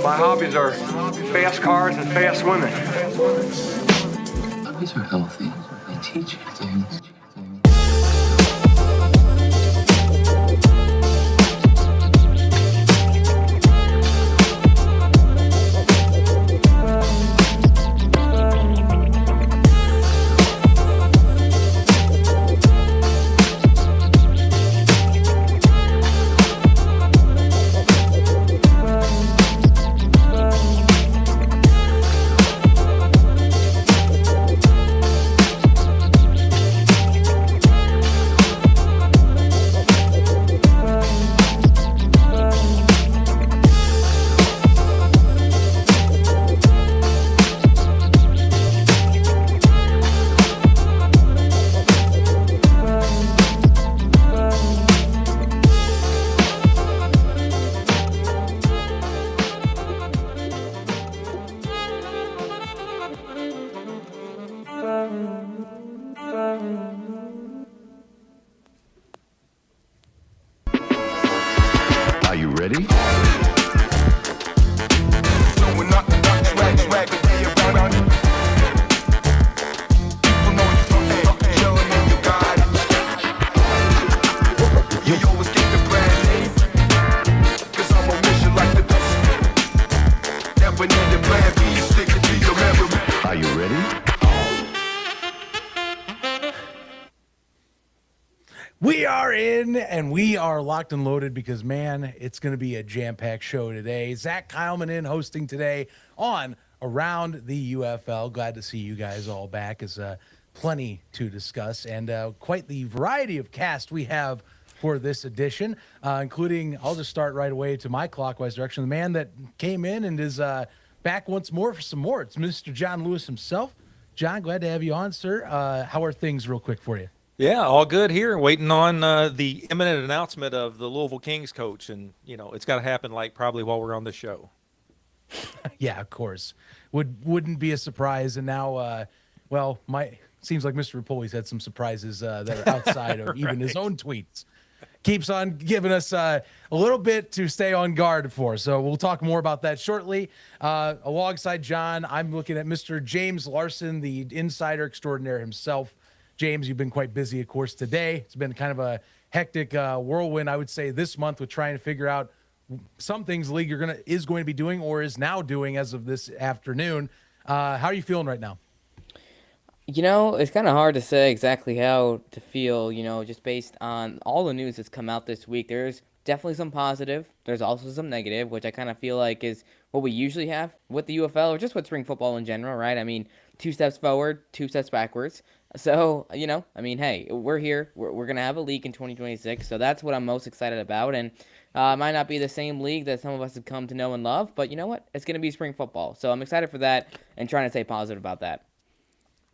My hobbies are fast cars and fast women. Hobbies are healthy. They teach you things. Are you ready? Are you ready? We are in and we are locked and loaded because, man, it's going to be a jam-packed show today. Zach Kyleman in hosting today on Around the UFL. Glad to see you guys all back. Is plenty to discuss and quite the variety of cast we have for this edition, including, I'll just start right away to my clockwise direction, the man that came in and is back once more for some more. It's Mr. John Lewis himself. John, glad to have you on, sir. How are things real quick for you? Yeah, all good here. Waiting on the imminent announcement of the Louisville Kings coach, and it's got to happen like probably while we're on the show. Yeah, of course. Wouldn't be a surprise. And now, seems like Mr. Rapoli's had some surprises that are outside of even his own tweets. Keeps on giving us a little bit to stay on guard for. So we'll talk more about that shortly. Alongside John, I'm looking at Mr. James Larson, the insider extraordinaire himself. James, you've been quite busy, of course, today. It's been kind of a hectic whirlwind, I would say, this month with trying to figure out some things the league is going to be doing or is now doing as of this afternoon. How are you feeling right now? It's kind of hard to say exactly how to feel, just based on all the news that's come out this week. There's definitely some positive. There's also some negative, which I kind of feel like is what we usually have with the UFL or just with spring football in general, right? I mean, 2 steps forward, 2 steps backwards. So, hey, we're here. We're going to have a league in 2026. So that's what I'm most excited about. And it might not be the same league that some of us have come to know and love, but you know what? It's going to be spring football. So I'm excited for that and trying to stay positive about that.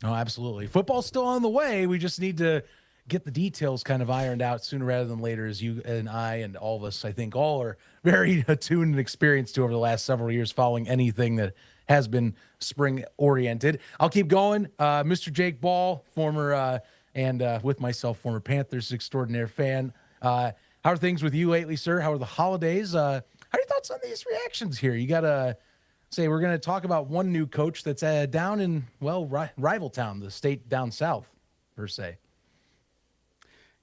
Oh, absolutely. Football's still on the way. We just need to get the details kind of ironed out sooner rather than later, as you and I and all of us, I think, all are very attuned and experienced to over the last several years following anything that has been spring-oriented. I'll keep going. Mr. Jake Ball, former and with myself, former Panthers extraordinaire fan. How are things with you lately, sir? How are the holidays? How are your thoughts on these reactions here? You got to say we're going to talk about one new coach that's down in, rival town, the state down south, per se.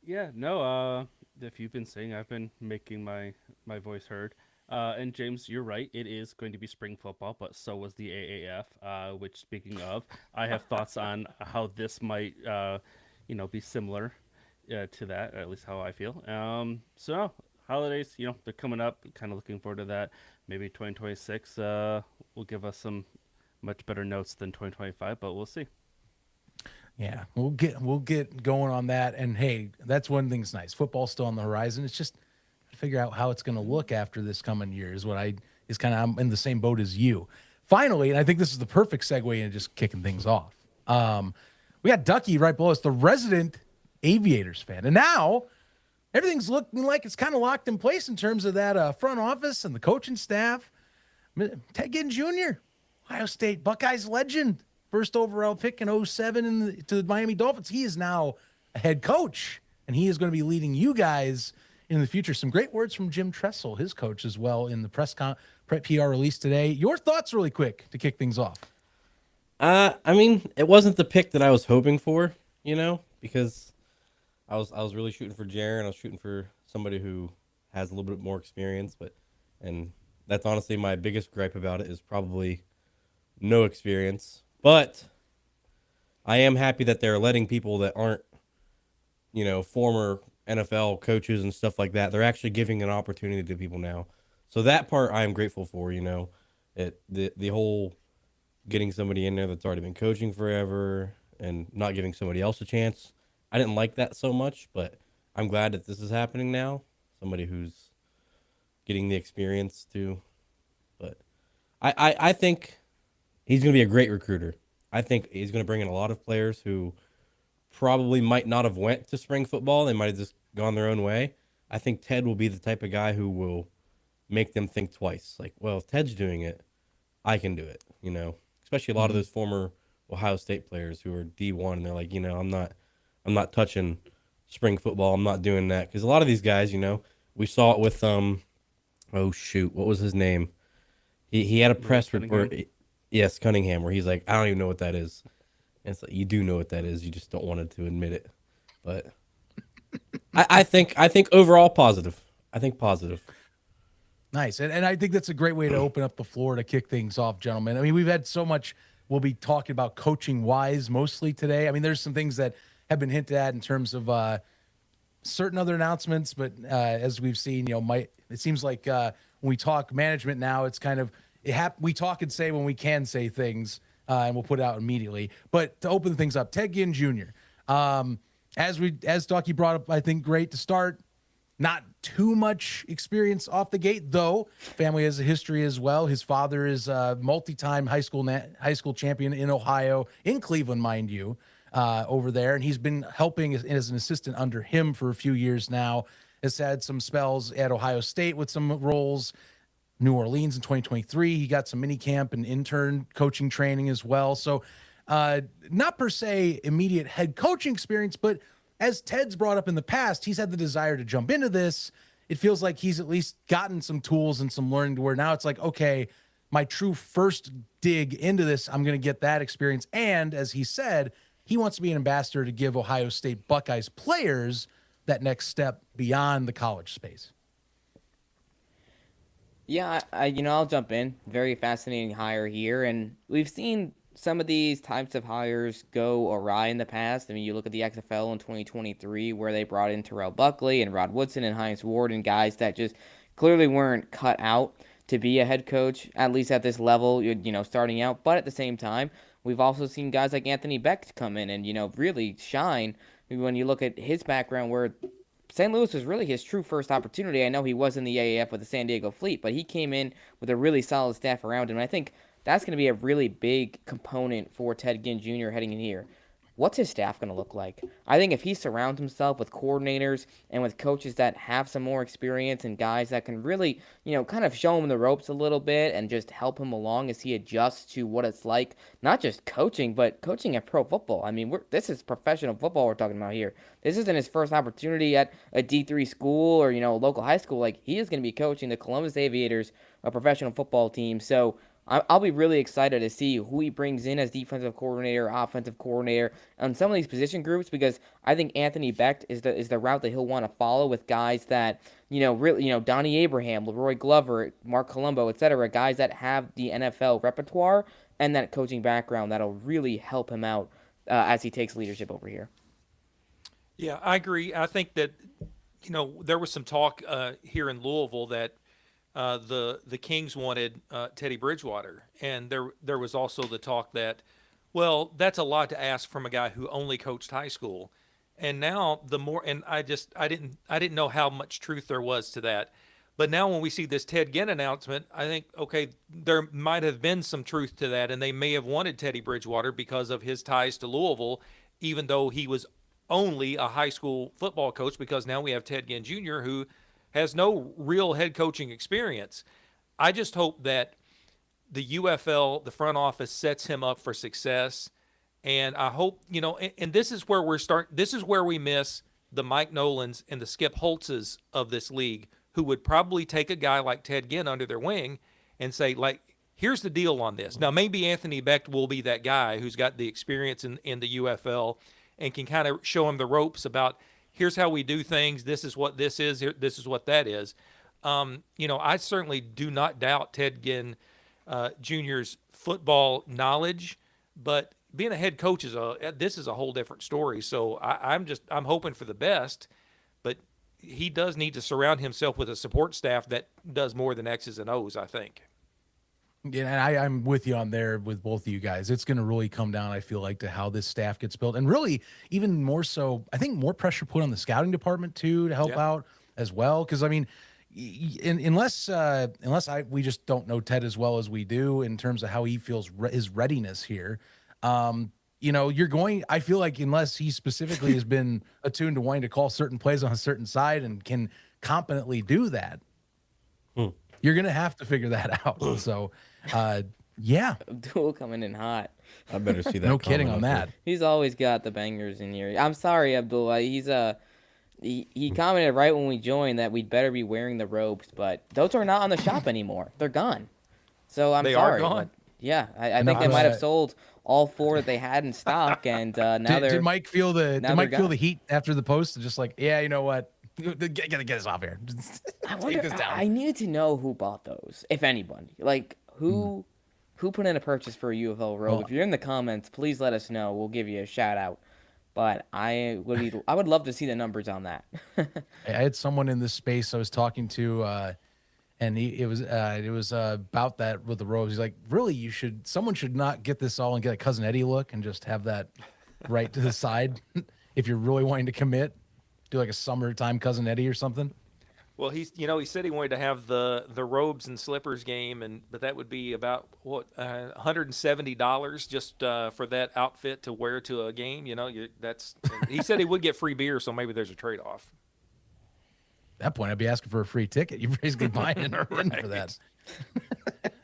Yeah, no, if you've been saying, I've been making my voice heard. And James, you're right. It is going to be spring football, but so was the AAF, which, speaking of, I have thoughts on how this might, be similar to that, or at least how I feel. So holidays, they're coming up. Kind of looking forward to that. Maybe 2026 will give us some much better notes than 2025, but we'll see. Yeah, we'll get going on that. And hey, that's one thing's nice. Football's still on the horizon. It's just figure out how it's going to look after this coming year is what I'm in the same boat as you. Finally, and I think this is the perfect segue into just kicking things off. We got Ducky right below us, the resident Aviators fan. And now everything's looking like it's kind of locked in place in terms of that front office and the coaching staff. Ginn Jr., Ohio State Buckeyes legend, first overall pick in 2007 to the Miami Dolphins. He is now a head coach, and he is going to be leading you guys in the future. Some great words from Jim Tressel, his coach, as well, in the press PR release today. Your thoughts really quick to kick things off. I mean, it wasn't the pick that I was hoping for, because I was really shooting for Jaron. I was shooting for somebody who has a little bit more experience, and that's honestly my biggest gripe about it is probably no experience. But I am happy that they're letting people that aren't, former NFL coaches and stuff like that. They're actually giving an opportunity to people now. So that part I am grateful for, the whole getting somebody in there that's already been coaching forever and not giving somebody else a chance. I didn't like that so much, but I'm glad that this is happening now. Somebody who's getting the experience too. But I think he's going to be a great recruiter. I think he's going to bring in a lot of players who probably might not have went to spring football. They might have just gone their own way. I think Ted will be the type of guy who will make them think twice. Like, well, if Ted's doing it, I can do it, Especially a lot of those former Ohio State players who are D1 and they're like, I'm not touching spring football. I'm not doing that. Because a lot of these guys, we saw it with oh shoot, what was his name? He had a press report. Yes, Cunningham, where he's like, I don't even know what that is. And it's like, you do know what that is. You just don't want to admit it. But I think overall positive. I think positive. Nice. And I think that's a great way to open up the floor to kick things off, gentlemen. I mean, we've had so much we'll be talking about coaching-wise mostly today. I mean, there's some things that have been hinted at in terms of certain other announcements, but as we've seen, it seems like when we talk management now, it's kind of we talk and say when we can say things, and we'll put it out immediately. But to open things up, Ted Ginn Jr. As Ducky brought up, I think great to start. Not too much experience off the gate, though. Family has a history as well. His father is a multi-time high school champion in Ohio, in Cleveland, mind you, over there. And he's been helping as an assistant under him for a few years now. Has had some spells at Ohio State with some roles. New Orleans in 2023. He got some mini camp and intern coaching training as well. So not per se immediate head coaching experience, but as Ted's brought up in the past, he's had the desire to jump into this. It feels like he's at least gotten some tools and some learning to where now it's like, okay, my true first dig into this, I'm going to get that experience. And as he said, he wants to be an ambassador to give Ohio State Buckeyes players that next step beyond the college space. Yeah, I'll jump in. Very fascinating hire here. And we've seen some of these types of hires go awry in the past. I mean, you look at the XFL in 2023 where they brought in Terrell Buckley and Rod Woodson and Hines Ward and guys that just clearly weren't cut out to be a head coach, at least at this level, starting out. But at the same time, we've also seen guys like Anthony Beck come in and, really shine when you look at his background where St. Louis was really his true first opportunity. I know he was in the AAF with the San Diego Fleet, but he came in with a really solid staff around him. And I think that's going to be a really big component for Ted Ginn Jr. heading in here. What's his staff going to look like? I think if he surrounds himself with coordinators and with coaches that have some more experience and guys that can really, kind of show him the ropes a little bit and just help him along as he adjusts to what it's like, not just coaching, but coaching at pro football. I mean, this is professional football we're talking about here. This isn't his first opportunity at a D3 school or, a local high school. Like, he is going to be coaching the Columbus Aviators, a professional football team. So I'll be really excited to see who he brings in as defensive coordinator, offensive coordinator on some of these position groups, because I think Anthony Becht is the route that he'll want to follow with guys that, really, Donnie Abraham, Leroy Glover, Mark Colombo, etc., guys that have the NFL repertoire and that coaching background that'll really help him out as he takes leadership over here. Yeah, I agree. I think that, there was some talk here in Louisville that the Kings wanted Teddy Bridgewater, and there was also the talk that, well, that's a lot to ask from a guy who only coached high school. And now I didn't know how much truth there was to that. But now when we see this Ted Ginn announcement, I think, okay, there might have been some truth to that, and they may have wanted Teddy Bridgewater because of his ties to Louisville, even though he was only a high school football coach, because now we have Ted Ginn Jr., who has no real head coaching experience. I just hope that the UFL, the front office, sets him up for success. And I hope, and this is where this is where we miss the Mike Nolans and the Skip Holtzes of this league, who would probably take a guy like Ted Ginn under their wing and say, like, here's the deal on this. Now, maybe Anthony Becht will be that guy who's got the experience in the UFL and can kind of show him the ropes about, here's how we do things. This is what this is. This is what that is. I certainly do not doubt Ted Ginn Jr.'s football knowledge, but being a head coach this is a whole different story. So I'm hoping for the best, but he does need to surround himself with a support staff that does more than X's and O's, I think. Yeah, and I'm with you on there with both of you guys. It's going to really come down, I feel like, to how this staff gets built, and really even more so, I think more pressure put on the scouting department too to help out as well. Because I mean, unless we just don't know Ted as well as we do in terms of how he feels his readiness here. I feel like unless he specifically has been attuned to wanting to call certain plays on a certain side and can competently do that, you're going to have to figure that out. So, yeah. Abdul coming in hot. I better see that. No kidding on that. He's always got the bangers in here. I'm sorry, Abdul. He commented right when we joined that we'd better be wearing the robes, but those are not on the shop anymore. They're gone. So I'm sorry. They are gone. Yeah, I think they might have sold all 4 that they had in stock, and now did Mike feel the heat after the post? Just like, yeah, you know what? Get us off here. Take this down. I need to know who bought those, if anybody. Like, who put in a purchase for a UFL robe? If you're in the comments, please let us know. We'll give you a shout out. But I would love to see the numbers on that. I had someone in this space I was talking to, and it was about that with the robes. He's like, really, someone should not get this all and get a Cousin Eddie look and just have that right to the side if you're really wanting to commit. Do like a summertime Cousin Eddie or something. Well, he said he wanted to have the robes and slippers game, but that would be about $170 just for that outfit to wear to a game. He said he would get free beer, so maybe there's a trade off. At that point, I'd be asking for a free ticket. You're basically buying in for that.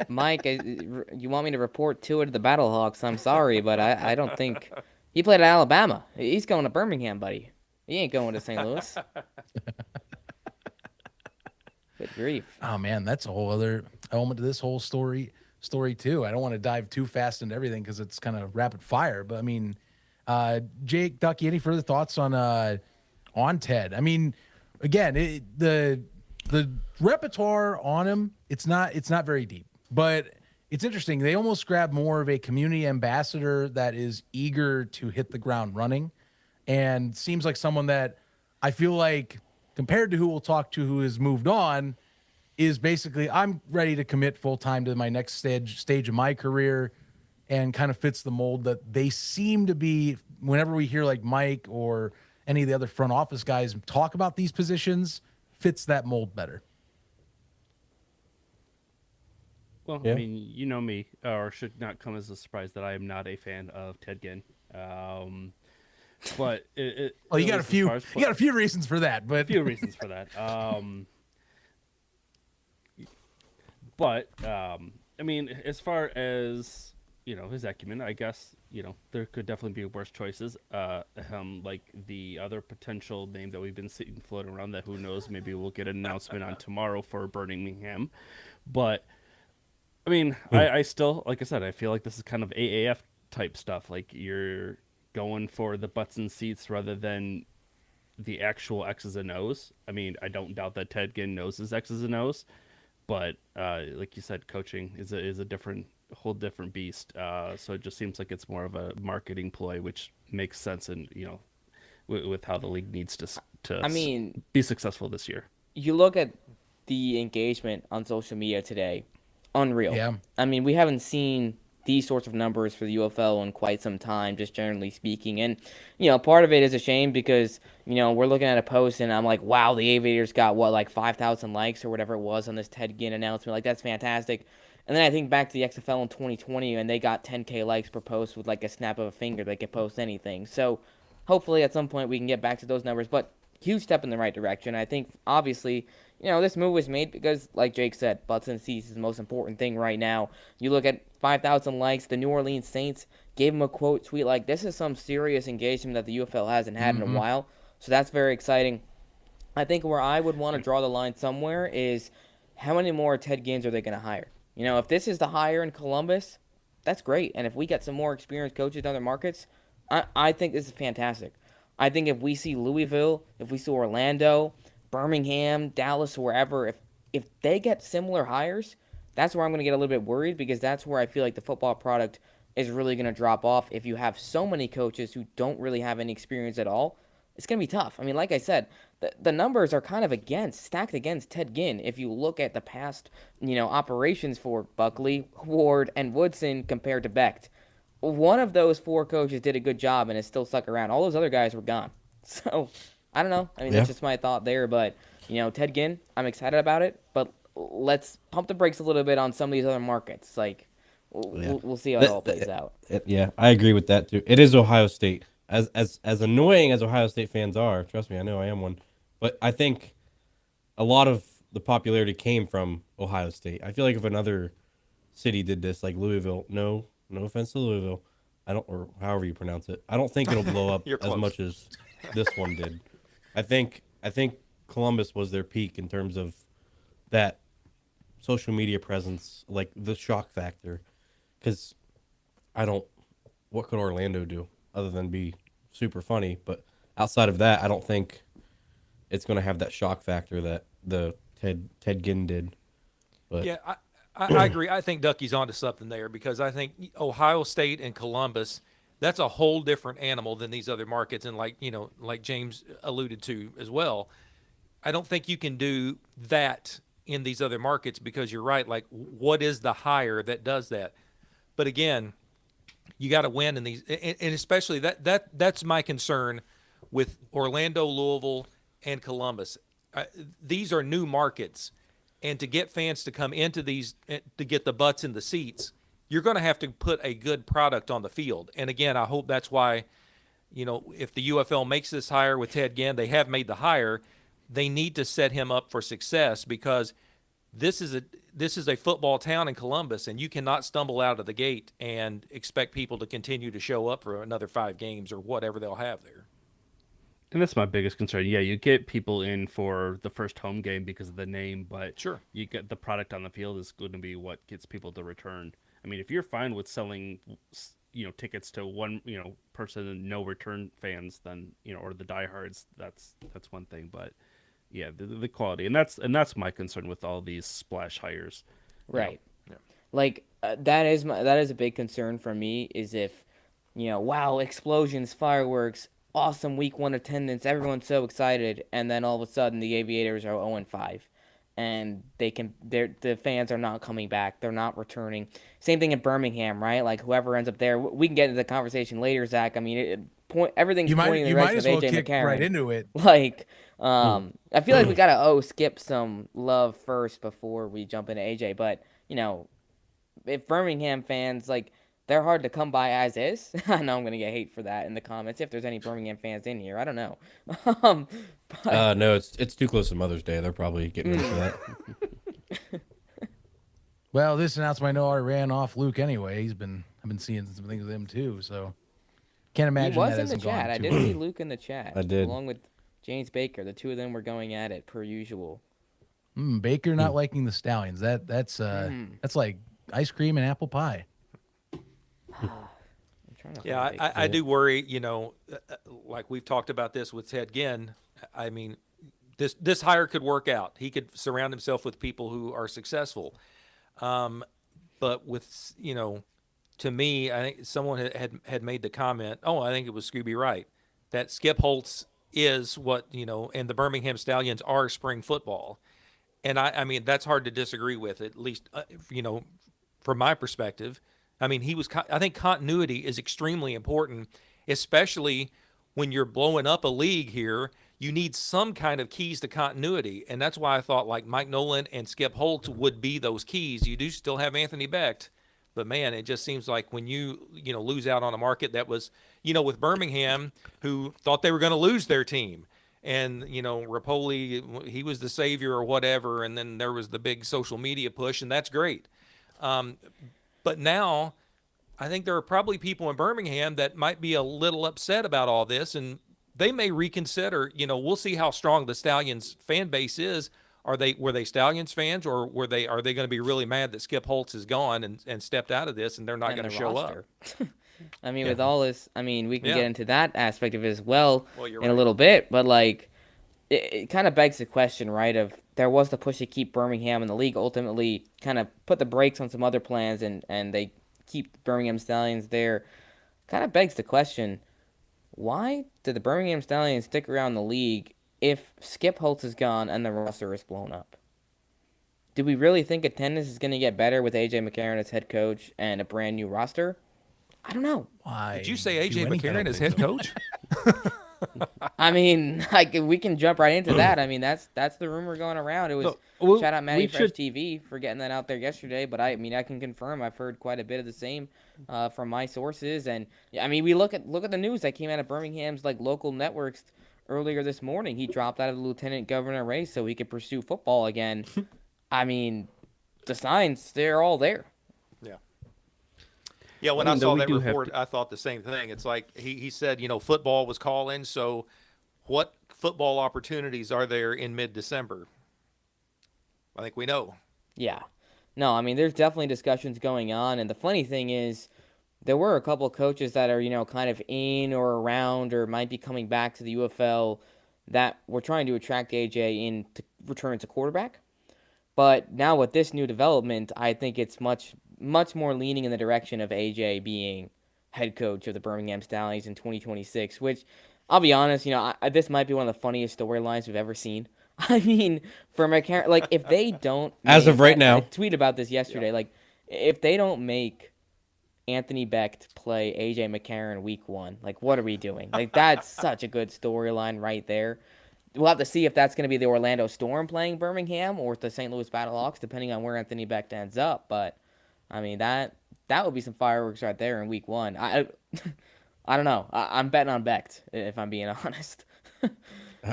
Mike, you want me to report Tua to the Battlehawks? I'm sorry, but I don't think he played at Alabama. He's going to Birmingham, buddy. He ain't going to St. Louis. Good grief. Oh man, that's a whole other element to this whole story too. I don't want to dive too fast into everything because it's kind of rapid fire. But I mean, Jake, Ducky, any further thoughts on Ted? I mean, again, the repertoire on him, it's not very deep, but it's interesting. They almost grab more of a community ambassador that is eager to hit the ground running, and seems like someone that I feel like, compared to who we'll talk to who has moved on, is basically, I'm ready to commit full time to my next stage of my career, and kind of fits the mold that they seem to be. Whenever we hear like Mike or any of the other front office guys talk about these positions, fits that mold better. Well, yeah. I mean, you know me, or should not come as a surprise that I am not a fan of Ted Ginn. But you got a few reasons for that, but a few reasons for that. But I mean, as far as his acumen, I guess there could definitely be worse choices. Like the other potential name that we've been seeing floating around, that who knows, maybe we'll get an announcement on tomorrow for Birmingham. But I mean, I still, like I said, I feel like this is kind of AAF type stuff. Like, you're going for the butts and seats rather than the actual X's and O's. I mean, I don't doubt that Ted Ginn knows his X's and O's, but like you said, coaching is a whole different beast. So it just seems like it's more of a marketing ploy, which makes sense, and with how the league needs to be successful this year. You look at the engagement on social media today, unreal. Yeah. I mean, we haven't seen these sorts of numbers for the UFL in quite some time, just generally speaking. And, part of it is a shame because, we're looking at a post and I'm like, wow, the Aviators got like 5,000 likes or whatever it was on this Ted Ginn announcement. Like, that's fantastic. And then I think back to the XFL in 2020 and they got 10K likes per post with like a snap of a finger. They could post anything. So hopefully at some point we can get back to those numbers, but huge step in the right direction. I think obviously, this move was made because, like Jake said, butts and seats is the most important thing right now. You look at 5,000 likes. The New Orleans Saints gave him a quote tweet like, this is some serious engagement that the UFL hasn't had in a while. So that's very exciting. I think where I would want to draw the line somewhere is how many more Ted Ginns are they going to hire? You know, if this is the hire in Columbus, that's great. And if we get some more experienced coaches in other markets, I think this is fantastic. I think if we see Louisville, if we see Orlando, Birmingham, Dallas, wherever, if they get similar hires, that's where I'm going to get a little bit worried, because that's where I feel like the football product is really going to drop off. If you have so many coaches who don't really have any experience at all, it's going to be tough. I mean, like I said, the numbers are kind of stacked against Ted Ginn. If you look at the past, operations for Buckley, Ward, and Woodson compared to Becht, one of those four coaches did a good job and is still stuck around. All those other guys were gone. So, I don't know. I mean, that's just my thought there. But, Ted Ginn, I'm excited about it. But let's pump the brakes a little bit on some of these other markets. Like, we'll see how it all plays out. Yeah, I agree with that, too. It is Ohio State. As annoying as Ohio State fans are, trust me, I know I am one, but I think a lot of the popularity came from Ohio State. I feel like if another city did this, like Louisville, no offense to Louisville, or however you pronounce it, I don't think it'll blow up as much as this one did. I think Columbus was their peak in terms of that social media presence, like the shock factor. Because what could Orlando do other than be super funny? But outside of that, I don't think it's going to have that shock factor that the Ted Ginn did. But Yeah, I agree. I think Ducky's onto something there, because I think Ohio State and Columbus, that's a whole different animal than these other markets. And like James alluded to as well, I don't think you can do that in these other markets, because you're right. Like, what is the hire that does that? But again, you got to win in these, and especially that's my concern with Orlando, Louisville, and Columbus. These are new markets, and to get fans to come into these, to get the butts in the seats, you're going to have to put a good product on the field. And again, I hope that's why, if the UFL makes this hire with Ted Ginn, they have made the hire, they need to set him up for success, because this is a football town in Columbus, and you cannot stumble out of the gate and expect people to continue to show up for another 5 games or whatever they'll have there. And that's my biggest concern. Yeah, you get people in for the first home game because of the name, but Sure, you get the product on the field is going to be what gets people to return. I mean, if you're fine with selling, tickets to one, person and no return fans, then or the diehards, that's one thing. But yeah, the quality, and that's my concern with all these splash hires. Right. Yeah. Like that is a big concern for me, is if, wow, explosions, fireworks, awesome week 1 attendance, everyone's so excited, and then all of a sudden the Aviators are 0-5, and the fans are not coming back, they're not returning. Same thing in Birmingham, right? Like, whoever ends up there, we can get into the conversation later, Zach. I mean, everything's pointing in the direction of AJ McCarron. Right into it. Like, I feel like we gotta skip some love first before we jump into AJ. But if Birmingham fans, like, they're hard to come by as is. I know I'm gonna get hate for that in the comments if there's any Birmingham fans in here. I don't know. no, it's too close to Mother's Day. They're probably getting ready for that. Well, this announcement, I know, I ran off Luke anyway. I've been seeing some things with him too, so can't imagine he was that in the hasn't gone chat. I too did well. see Luke in the chat. I did, along with James Baker. The two of them were going at it per usual. Baker not liking the Stallions. That's like ice cream and apple pie. Yeah, I do worry, like we've talked about this with Ted Ginn. I mean, this hire could work out. He could surround himself with people who are successful. But with, to me, I think someone had made the comment, I think it was Scooby Wright, that Skip Holtz is what, and the Birmingham Stallions are spring football. And I mean, that's hard to disagree with, at least, from my perspective. I mean, I think continuity is extremely important, especially when you're blowing up a league here. You need some kind of keys to continuity. And that's why I thought like Mike Nolan and Skip Holtz would be those keys. You do still have Anthony Becht, but man, it just seems like when you lose out on a market that was, with Birmingham, who thought they were going to lose their team. And, Rapoli, he was the savior or whatever. And then there was the big social media push, and that's great. But now I think there are probably people in Birmingham that might be a little upset about all this. And they may reconsider. We'll see how strong the Stallions fan base is. Were they Stallions fans, or are they going to be really mad that Skip Holtz is gone and stepped out of this, and they're not And going to the show roster. up? I mean, with all this, I mean, we can Yeah. get into that aspect of it as well, Well, you're in a right. little bit, but like, it kind of begs the question, right? Of there was the push to keep Birmingham, and the league ultimately kind of put the brakes on some other plans, and they keep Birmingham Stallions there. Kind of begs the question, why did the Birmingham Stallions stick around the league if Skip Holtz is gone and the roster is blown up? Do we really think attendance is going to get better with AJ McCarron as head coach and a brand new roster? I don't know. Why? Did you say do AJ anything? McCarron as head coach? I mean, like we can jump right into that. I mean, that's the rumor going around. It was No, well, shout out Matty we Fresh should- TV for getting that out there yesterday. But I mean, I can confirm I've heard quite a bit of the same from my sources. And I mean, we look at the news that came out of Birmingham's like local networks earlier this morning. He dropped out of the lieutenant governor race so he could pursue football again. I mean, the signs, they're all there. Yeah, when I I mean, saw we that do have report, to- I thought the same thing. It's like he said, football was calling, so what football opportunities are there in mid-December? I think we know. Yeah. No, I mean, there's definitely discussions going on. And the funny thing is, there were a couple of coaches that are, kind of in or around or might be coming back to the UFL that were trying to attract AJ in to return as a quarterback. But now with this new development, I think it's much more leaning in the direction of AJ being head coach of the Birmingham Stallions in 2026, which I'll be honest, this might be one of the funniest storylines we've ever seen. I mean, for McCarron, like if they don't As of right now. I tweeted about this yesterday, like if they don't make Anthony Becht play AJ McCarron week 1, like what are we doing? Like that's such a good storyline right there. We'll have to see if that's going to be the Orlando Storm playing Birmingham or the St. Louis Battlehawks, depending on where Anthony Becht ends up. But I mean that would be some fireworks right there in week 1. I don't know. I'm betting on Becht if I'm being honest. Got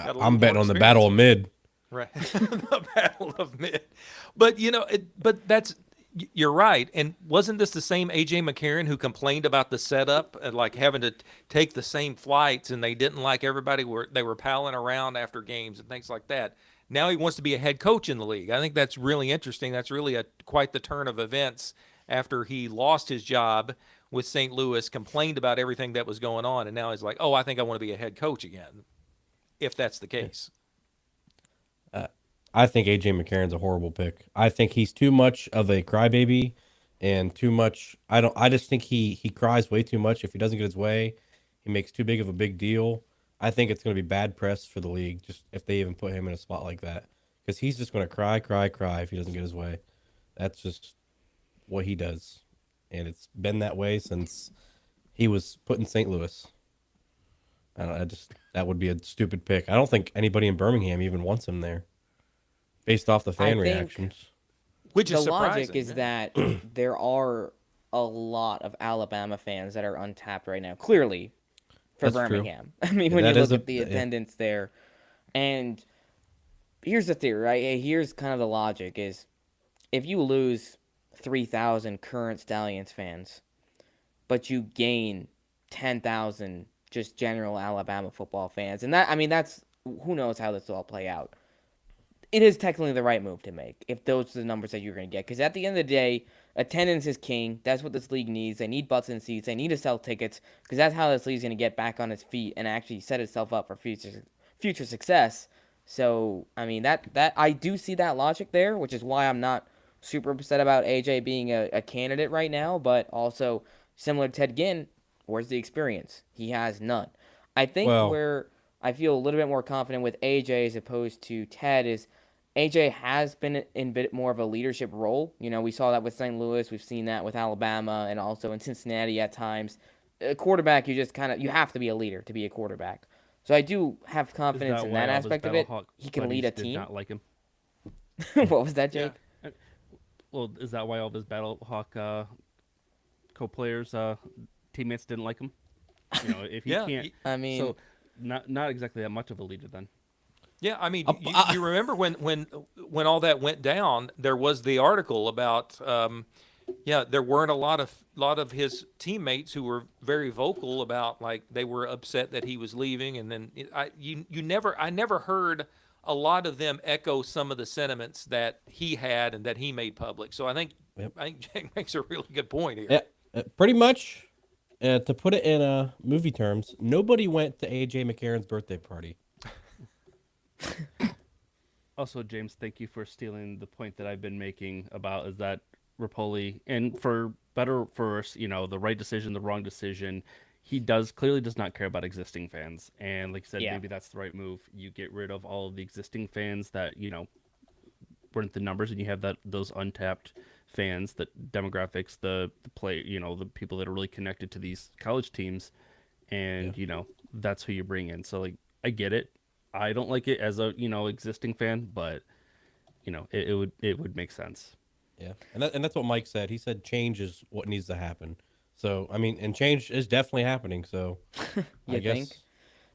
a little I'm betting more on the experience. Battle of Mid. Right. The Battle of Mid. But, you're right. And wasn't this the same AJ McCarron who complained about the setup and like having to take the same flights and they didn't like everybody they were palling around after games and things like that. Now he wants to be a head coach in the league. I think that's really interesting. That's really quite the turn of events after he lost his job with St. Louis, complained about everything that was going on, and now he's like, "Oh, I think I want to be a head coach again." If that's the case. I think AJ McCarron's a horrible pick. I think he's too much of a crybaby and too much. I just think he cries way too much. If he doesn't get his way, he makes too big of a big deal. I think it's going to be bad press for the league just if they even put him in a spot like that, because he's just going to cry if he doesn't get his way. That's just what he does, and it's been that way since he was put in St. Louis. That would be a stupid pick. I don't think anybody in Birmingham even wants him there, based off the fan think- reactions. Which is The logic surprising, is yeah. that there are a lot of Alabama fans that are untapped right now, clearly, for That's true. Birmingham. I mean, when That you is look a- at the yeah. attendance there. And here's the theory, right? Here's kind of the logic is if you lose 3,000 current Stallions fans, but you gain 10,000 just general Alabama football fans, and that's who knows how this will all play out. It is technically the right move to make if those are the numbers that you're going to get. Because at the end of the day, attendance is king. That's what this league needs. They need butts in seats. They need to sell tickets because that's how this league's going to get back on its feet and actually set itself up for future success. So, I mean, that I do see that logic there, which is why I'm not super upset about AJ being a candidate right now. But also, similar to Ted Ginn, where's the experience? He has none. I think where I feel a little bit more confident with AJ as opposed to Ted is AJ has been in a bit more of a leadership role. We saw that with St. Louis. We've seen that with Alabama and also in Cincinnati at times. A quarterback, you have to be a leader to be a quarterback. So I do have confidence in that aspect of it. He can lead a team. Did not like him. What was that, Jake? Well, is that why all of his Battlehawk co-players, teammates didn't like him? If he Yeah, can't, I mean, so not exactly that much of a leader then. Yeah, I mean, you remember when all that went down, there was the article about Yeah, there weren't a lot of his teammates who were very vocal about, like, they were upset that he was leaving, and then I never heard a lot of them echo some of the sentiments that he had and that he made public. So Yep. I think Jake makes a really good point here. Yeah, pretty much. To put it in movie terms, nobody went to AJ McCarron's birthday party. Also, James, thank you for stealing the point that I've been making about is that Rapoli, and for better or for worse, the right decision, the wrong decision, he clearly does not care about existing fans. And like you said, Yeah. maybe that's the right move. You get rid of all of the existing fans that, weren't the numbers, and you have those untapped fans, the demographics, the play, the people that are really connected to these college teams, and that's who you bring in. So like, I get it. I don't like it as a existing fan, but it would make sense. Yeah, and that's what Mike said. He said change is what needs to happen. So I mean, and change is definitely happening. So I You guess think?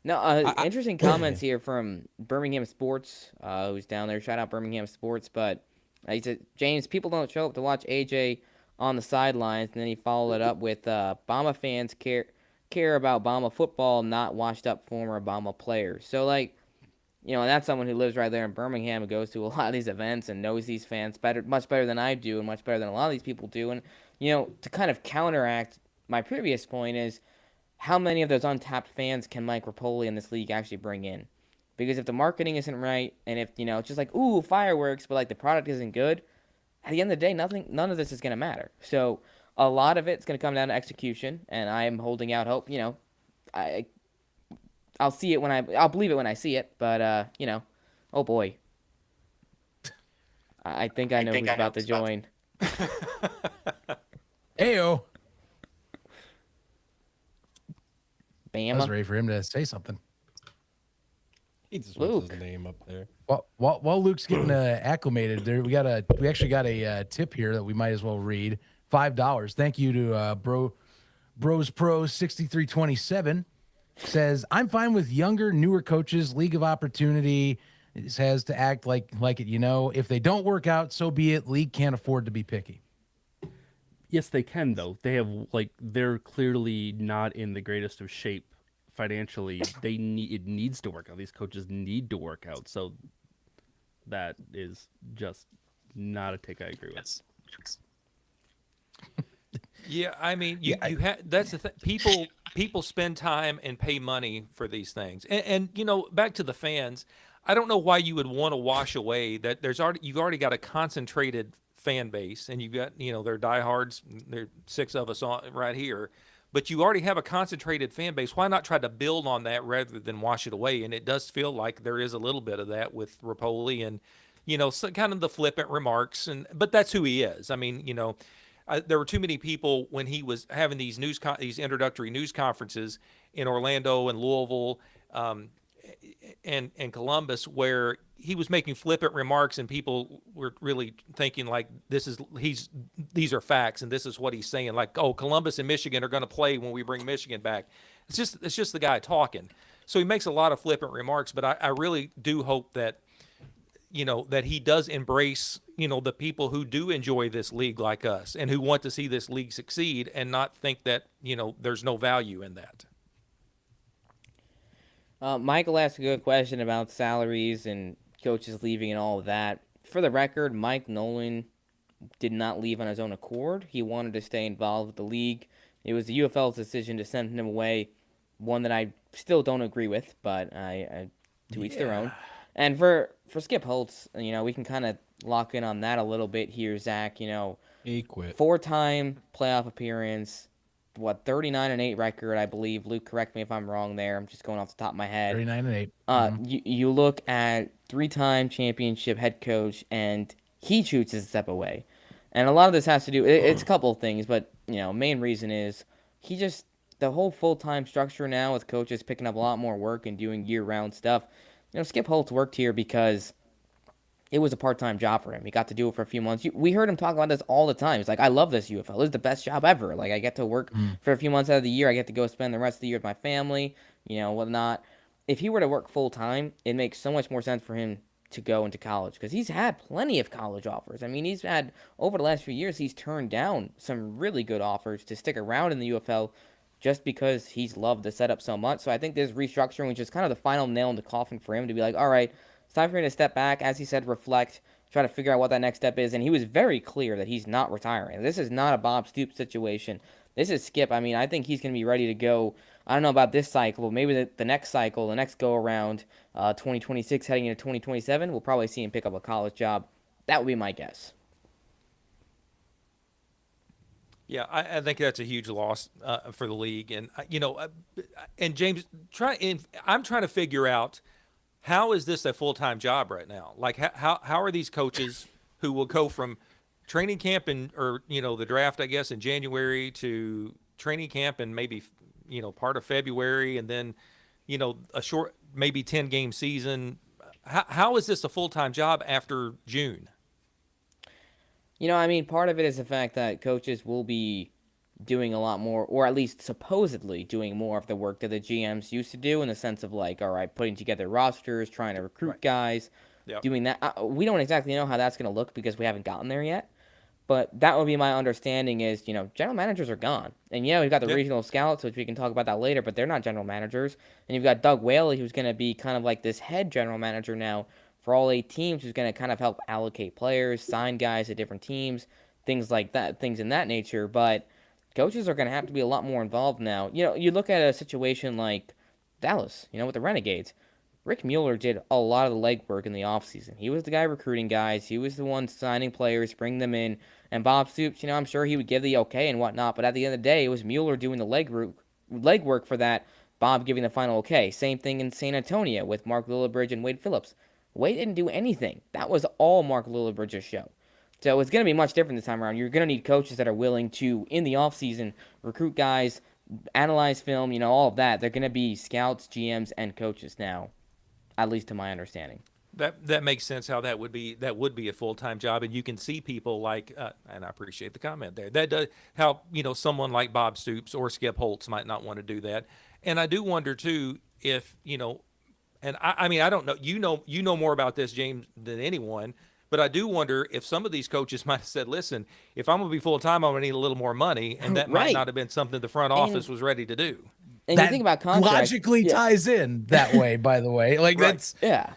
No, interesting comments here from Birmingham Sports, who's down there. Shout out Birmingham Sports. But he said, James, people don't show up to watch AJ on the sidelines. And then he followed it up with Bama fans care about Bama football, not washed up former Bama players. So, like, and that's someone who lives right there in Birmingham and goes to a lot of these events and knows these fans much better than I do and much better than a lot of these people do. And, to kind of counteract my previous point is, how many of those untapped fans can Mike Rapoli in this league actually bring in? Because if the marketing isn't right, and if, it's just like, ooh, fireworks, but like the product isn't good, at the end of the day, none of this is going to matter. So a lot of it's going to come down to execution, and I'm holding out hope. I'll see it I'll believe it when I see it, but, oh boy. I think I know who's about to join. Ayo. I was Bama. ready for him to say something. he just Luke. wants his name up there. While Luke's getting acclimated, we actually got a tip here that we might as well read. $5. Thank you to Bros Pro 6327. Says, I'm fine with younger, newer coaches. League of Opportunity has to act like it. If they don't work out, so be it. League can't afford to be picky. Yes, they can though. They're clearly not in the greatest of shape financially. It needs to work out. These coaches need to work out. So that is just not a take I agree with. Yeah, I mean, you had that's the thing. People spend time and pay money for these things, and back to the fans. I don't know why you would want to wash away that. You've already got a concentrated fan base, and you've got they're diehards. There are 6 of us right here, but you already have a concentrated fan base. Why not try to build on that rather than wash it away? And it does feel like there is a little bit of that with Rapoli, and kind of the flippant remarks, but that's who he is. I mean, there were too many people when he was having these these introductory news conferences in Orlando and Louisville and Columbus, where he was making flippant remarks and people were really thinking like these are facts and this is what he's saying, like, oh, Columbus and Michigan are going to play when we bring Michigan back. It's just the guy talking. So he makes a lot of flippant remarks, but I really do hope that that he does embrace, the people who do enjoy this league like us and who want to see this league succeed and not think that, there's no value in that. Michael asked a good question about salaries and coaches leaving and all of that. For the record, Mike Nolan did not leave on his own accord. He wanted to stay involved with the league. It was the UFL's decision to send him away, one that I still don't agree with, but to each their own. And for Skip Holtz, we can kind of lock in on that a little bit here, Zach. He quit. 4-time playoff appearance, 39-8 record, I believe. Luke, correct me if I'm wrong there. I'm just going off the top of my head. 39-8. You look at 3-time championship head coach, and he chooses to step away. And a lot of this has to do, it's a couple of things, but, main reason is the whole full-time structure now with coaches picking up a lot more work and doing year-round stuff. Skip Holtz worked here because it was a part-time job for him. He got to do it for a few months. We heard him talk about this all the time. He's like, I love this UFL. This is the best job ever. Like, I get to work for a few months out of the year. I get to go spend the rest of the year with my family, whatnot. If he were to work full-time, it makes so much more sense for him to go into college, because he's had plenty of college offers. I mean, he's had, over the last few years, he's turned down some really good offers to stick around in the UFL just because he's loved the setup so much. So I think this restructuring was just kind of the final nail in the coffin for him to be like, all right, it's time for him to step back, as he said, reflect, try to figure out what that next step is. And he was very clear that he's not retiring. This is not a Bob Stoops situation. This is Skip. I mean, I think he's going to be ready to go. I don't know about this cycle, but maybe the next cycle, the next go around, 2026 heading into 2027, we'll probably see him pick up a college job. That would be my guess. Yeah, I think that's a huge loss for the league, and and James, I'm trying to figure out, how is this a full-time job right now? Like, how are these coaches who will go from training camp or the draft, I guess, in January, to training camp and maybe part of February, and then a short, maybe 10-game season? How is this a full-time job after June? I mean, part of it is the fact that coaches will be doing a lot more, or at least supposedly doing more of the work that the GMs used to do, in the sense of like, all right, putting together rosters, trying to recruit guys, doing that. We don't exactly know how that's going to look because we haven't gotten there yet. But that would be my understanding is, general managers are gone. And, we've got the regional scouts, which we can talk about that later, but they're not general managers. And you've got Doug Whaley, who's going to be kind of like this head general manager now for all 8 teams, who's going to kind of help allocate players, sign guys at different teams, things like that, things in that nature. But coaches are going to have to be a lot more involved now. You look at a situation like Dallas, with the Renegades. Rick Mueller did a lot of the legwork in the offseason. He was the guy recruiting guys. He was the one signing players, bringing them in. And Bob Stoops, I'm sure he would give the okay and whatnot, but at the end of the day, it was Mueller doing the legwork for that, Bob giving the final okay. Same thing in San Antonio with Mark Lillibridge and Wade Phillips. Wade didn't do anything. That was all Mark Lillibridge's show. So it's going to be much different this time around. You're going to need coaches that are willing to, in the offseason, recruit guys, analyze film, all of that. They're going to be scouts, GMs, and coaches now, at least to my understanding. That makes sense. How that would be a full-time job, and you can see people like, and I appreciate the comment there. That does how someone like Bob Stoops or Skip Holtz might not want to do that, and I do wonder too if and I mean I don't know. You know more about this, James, than anyone. But I do wonder if some of these coaches might have said, listen, if I'm going to be full-time, I'm going to need a little more money, and that might not have been something the front office was ready to do. And you think about contracts, logically ties in that way, by the way. Like, that's... Yeah.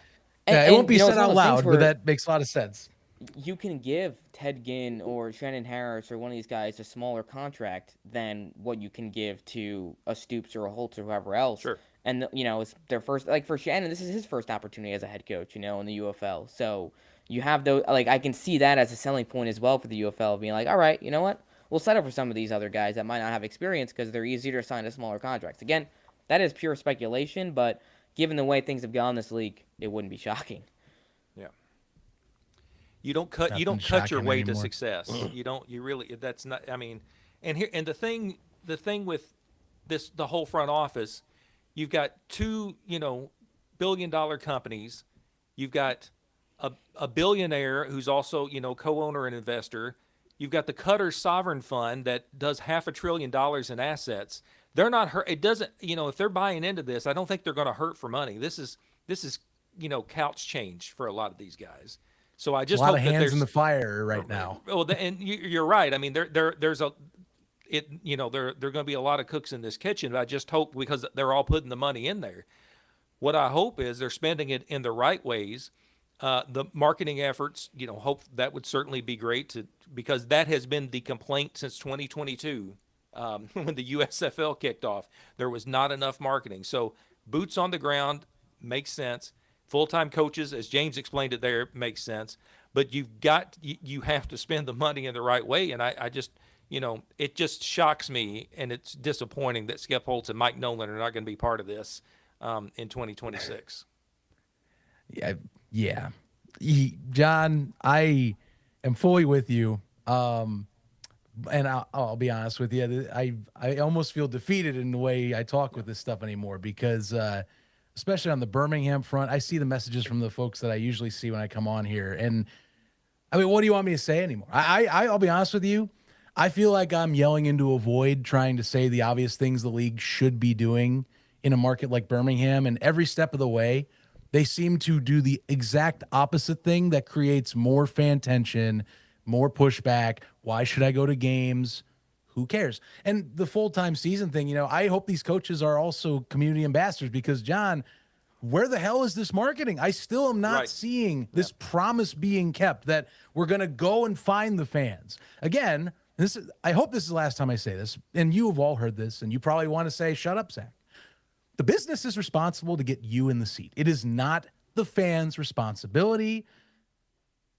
It won't be said out loud, but that makes a lot of sense. You can give Ted Ginn or Shannon Harris or one of these guys a smaller contract than what you can give to a Stoops or a Holtz or whoever else. Sure. And, it's their first, like for Shannon, this is his first opportunity as a head coach, in the UFL. So you have those, like, I can see that as a selling point as well for the UFL, being like, all right, you know what? We'll settle for some of these other guys that might not have experience because they're easier to sign to smaller contracts. Again, that is pure speculation, but given the way things have gone this league, it wouldn't be shocking. Yeah. You don't cut your way to success. That's not, I mean, and the thing with this, the whole front office, you've got 2, billion-dollar companies. You've got a billionaire who's also, co-owner and investor. You've got the Qatar Sovereign Fund that does $500 billion in assets. They're not hurt. It doesn't, if they're buying into this, I don't think they're going to hurt for money. This is couch change for a lot of these guys. So I just hope that there's a lot of hands there's in the fire right now. Well, and you're right. I mean, there's there are going to be a lot of cooks in this kitchen. But I just hope, because they're all putting the money in there. What I hope is they're spending it in the right ways. The marketing efforts, hope that would certainly be great because that has been the complaint since 2022. When the USFL kicked off, there was not enough marketing. So boots on the ground makes sense. Full-time coaches, as James explained it there, makes sense. But you have to spend the money in the right way. And I just, it just shocks me, and it's disappointing that Skip Holtz and Mike Nolan are not going to be part of this in 2026. Yeah. John, I am fully with you. And I'll be honest with you, I almost feel defeated in the way I talk with this stuff anymore because, especially on the Birmingham front, I see the messages from the folks that I usually see when I come on here. And, I mean, what do you want me to say anymore? I'll be honest with you. I feel like I'm yelling into a void trying to say the obvious things the league should be doing in a market like Birmingham. And every step of the way, They seem to do the exact opposite thing that creates more fan tension, more pushback. Why should I go to games? Who cares? And the full-time season thing, I hope these coaches are also community ambassadors because, John, where the hell is this marketing? I still am not seeing this promise being kept that we're going to go and find the fans. Again, I hope this is the last time I say this, and you have all heard this, and you probably want to say, shut up, Zach. The business is responsible to get you in the seat. It is not the fans' responsibility.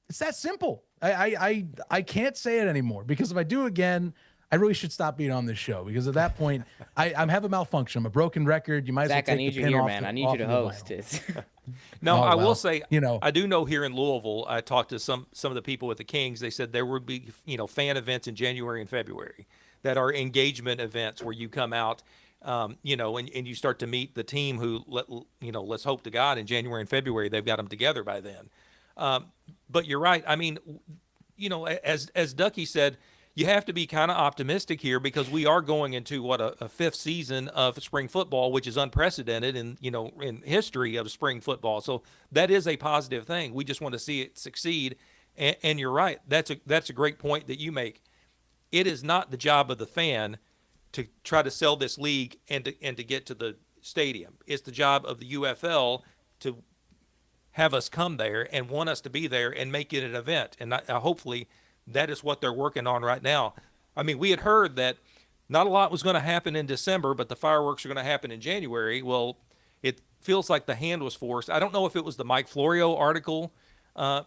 It's that simple. I can't say it anymore because if I do again, I really should stop being on this show because at that point, I'm have a malfunction. I'm a broken record. You might as well Zach, take I need the you pin here, off man. the- I need off you to of the host vinyl. it. No, Oh, I will well, say, I do know here in Louisville, I talked to some of the people with the Kings. They said there would be, fan events in January and February that are engagement events where you come out, and you start to meet the team who, let's hope to God in January and February, they've got them together by then. But you're right. I mean, as Ducky said, you have to be kind of optimistic here because we are going into a fifth season of spring football, which is unprecedented in history of spring football. So that is a positive thing. We just want to see it succeed. And you're right. That's a great point that you make. It is not the job of the fan to try to sell this league and to get to the stadium. It's the job of the UFL to have us come there and want us to be there and make it an event. And hopefully that is what they're working on right now. I mean, we had heard that not a lot was going to happen in December, but the fireworks are going to happen in January. Well, it feels like the hand was forced. I don't know if it was the Mike Florio article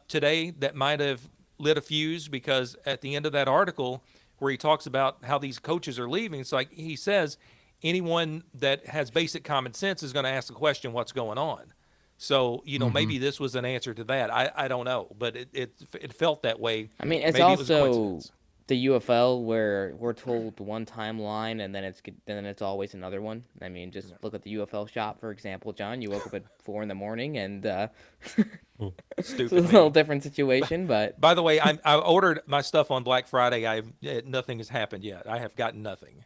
today that might have lit a fuse because at the end of that article where he talks about how these coaches are leaving, it's like he says anyone that has basic common sense is going to ask the question, what's going on? So, maybe this was an answer to that. I don't know, but it felt that way. I mean, it's Maybe it was a also coincidence. the UFL where we're told one timeline and then it's always another one. I mean, just look at the UFL shop, for example, John. You woke up at 4 a.m. and it's a little different situation, but By the way, I ordered my stuff on Black Friday. Nothing has happened yet. I have gotten nothing.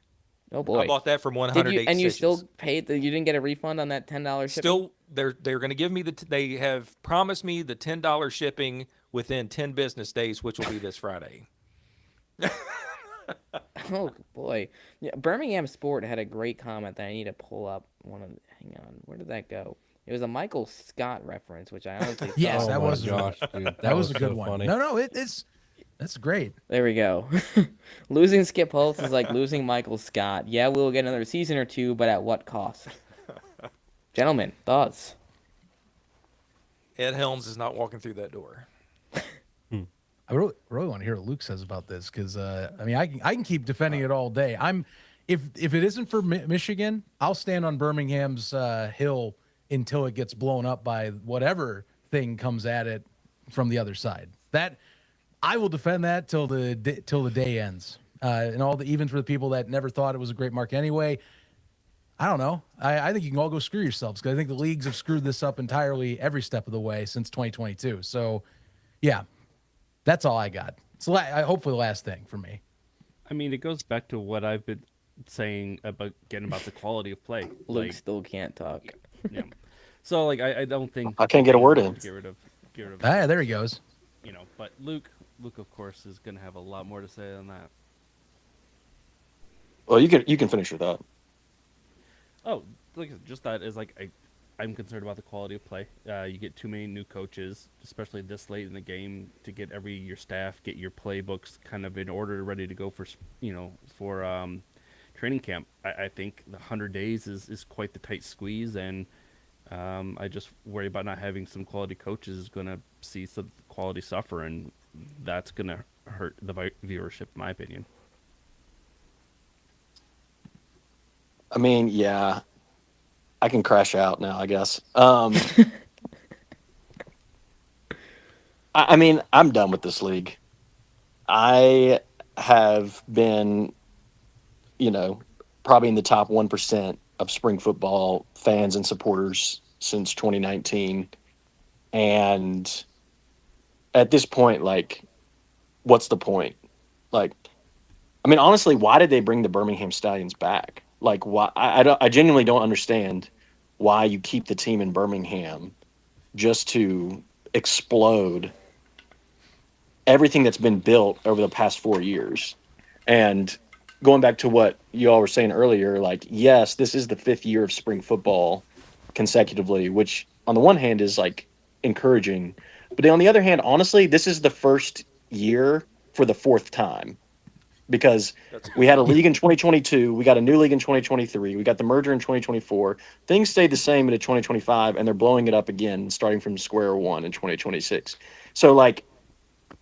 oh boy. I bought that from Did 108 you and you Stitches. still paid you didn't get a refund on that $10 shipping? Still, they're going to give me they have promised me the $10 shipping within 10 business days, which will be this Friday. Oh boy. Yeah, Birmingham Sport had a great comment that I need to pull up. Hang on. Where did that go? It was a Michael Scott reference, which I honestly Yes, thought. that my was gosh, dude, that was a good so one. funny. No, that's great. There we go. Losing Skip Holtz is like losing Michael Scott. Yeah, we'll get another season or two, but at what cost? Gentlemen, thoughts? Ed Helms is not walking through that door. I really want to hear what Luke says about this because I can keep defending it all day. If it isn't for Michigan, I'll stand on Birmingham's hill until it gets blown up by whatever thing comes at it from the other side. That I will defend that till the day ends. And even for the people that never thought it was a great mark anyway. I don't know. I think you can all go screw yourselves because I think the leagues have screwed this up entirely every step of the way since 2022. So, yeah. That's all I got. It's hopefully the last thing for me. I mean, it goes back to what I've been saying about the quality of play. Luke still can't talk. Yeah. So I don't think I can't get a word in. Get rid of There he goes. But Luke of course is going to have a lot more to say than that. Well, you can finish with that. Oh, just that is I'm concerned about the quality of play. You get too many new coaches, especially this late in the game, to get your staff, get your playbooks kind of in order, ready to go for training camp. I think the 100 days is quite the tight squeeze, and I just worry about not having some quality coaches is going to see some quality suffer, and that's going to hurt the viewership, in my opinion. I mean, yeah, I can crash out now, I guess. I mean, I'm done with this league. I have been, probably in the top 1% of spring football fans and supporters since 2019. And at this point, what's the point? I mean, honestly, why did they bring the Birmingham Stallions back? Why? I genuinely don't understand why you keep the team in Birmingham just to explode everything that's been built over the past 4 years. And going back to what you all were saying earlier, like, yes, this is the 5th year of spring football consecutively, which on the one hand is like encouraging, but then on the other hand, honestly, this is the first year for the 4th time, because we had a league in 2022, we got a new league in 2023, we got the merger in 2024. Things stayed the same into 2025, and they're blowing it up again, starting from square one in 2026. So, like,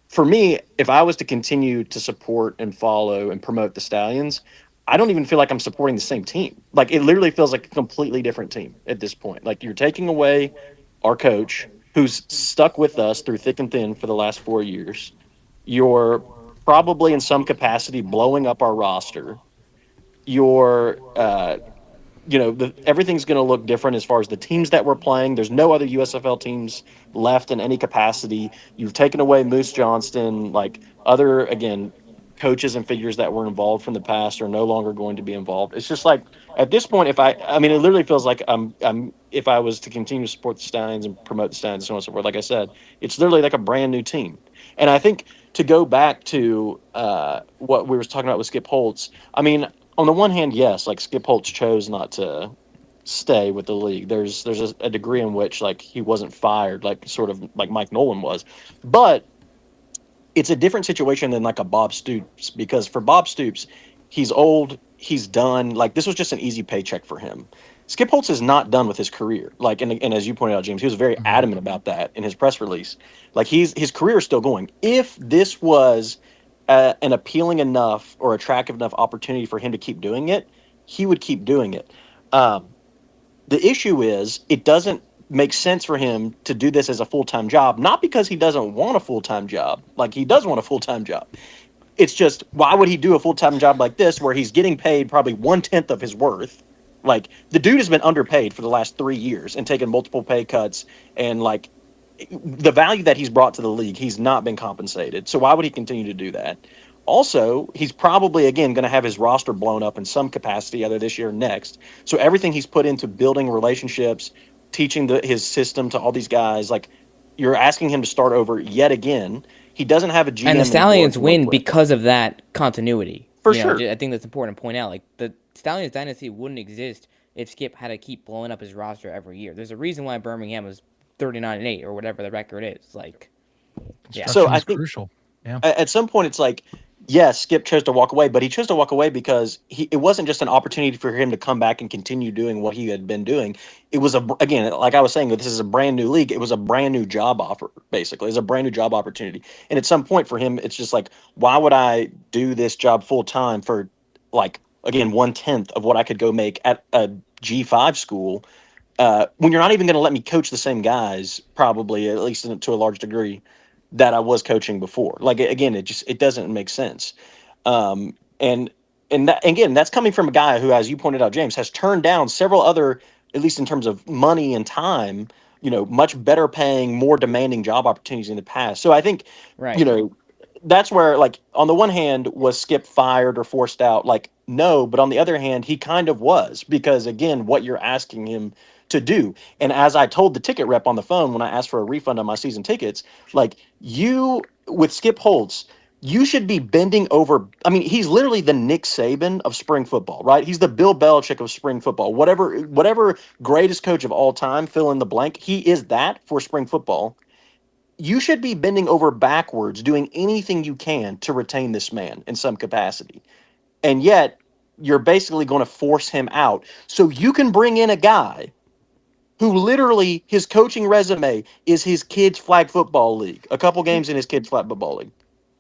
for me, if I was to continue to support and follow and promote the Stallions, I don't even feel like I'm supporting the same team. Like, it literally feels like a completely different team at this point. Like, you're taking away our coach, who's stuck with us through thick and thin for the last 4 years. You're probably in some capacity blowing up our roster. You're everything's going to look different as far as the teams that we're playing. There's no other USFL teams left in any capacity. You've taken away Moose Johnston, like other, again, coaches and figures that were involved from the past are no longer going to be involved. It's just like at this point, I mean, it literally feels like if I was to continue to support the Stallions and promote the Stallions and so on and so forth, like I said, it's literally like a brand new team. And I think to go back to what we were talking about with Skip Holtz, I mean, on the one hand, yes, like Skip Holtz chose not to stay with the league. There's a degree in which like he wasn't fired, like sort of like Mike Nolan was, but it's a different situation than like a Bob Stoops, because for Bob Stoops, he's old, he's done. Like, this was just an easy paycheck for him. Skip Holtz is not done with his career. Like, and as you pointed out, James, he was very adamant about that in his press release. Like, his career is still going. If this was an appealing enough or attractive enough opportunity for him to keep doing it, he would keep doing it. The issue is it doesn't make sense for him to do this as a full-time job, not because he doesn't want a full-time job. Like, he does want a full-time job. It's just, why would he do a full-time job like this where he's getting paid probably 1/10 of his worth? Like, the dude has been underpaid for the last 3 years and taken multiple pay cuts, and like the value that he's brought to the league, he's not been compensated. So why would he continue to do that? Also, he's probably, again, going to have his roster blown up in some capacity either this year or next. So everything he's put into building relationships, teaching his system to all these guys, like, you're asking him to start over yet again. He doesn't have a GM. And the Stallions win because of that continuity. For sure. I think that's important to point out. Like, the Stallions dynasty wouldn't exist if Skip had to keep blowing up his roster every year. There's a reason why Birmingham was 39-8 or whatever the record is. Like, yeah. So I think crucial. Yeah. At some point, it's like, yes, Skip chose to walk away, but he chose to walk away because it wasn't just an opportunity for him to come back and continue doing what he had been doing. It was, again, like I was saying, this is a brand new league. It was a brand new job offer, basically. It's a brand new job opportunity. And at some point for him, it's just like, why would I do this job full time for, like, again, 1/10 of what I could go make at a G5 school, when you're not even going to let me coach the same guys, probably, at least to a large degree, that I was coaching before. Like, again, it doesn't make sense. And that, again, that's coming from a guy who, as you pointed out, James, has turned down several other, at least in terms of money and time, much better paying, more demanding job opportunities in the past. So I think, right. That's where, like, on the one hand, was Skip fired or forced out? Like, no, but on the other hand, he kind of was, because, again, what you're asking him to do. And as I told the ticket rep on the phone when I asked for a refund on my season tickets, like, you, with Skip Holtz, you should be bending over. I mean, he's literally the Nick Saban of spring football, right? He's the Bill Belichick of spring football. Whatever greatest coach of all time, fill in the blank, he is that for spring football. You should be bending over backwards, doing anything you can to retain this man in some capacity. And yet, you're basically going to force him out so you can bring in a guy who literally, his coaching resume is his kids' flag football league, a couple games in his kids' flag football league.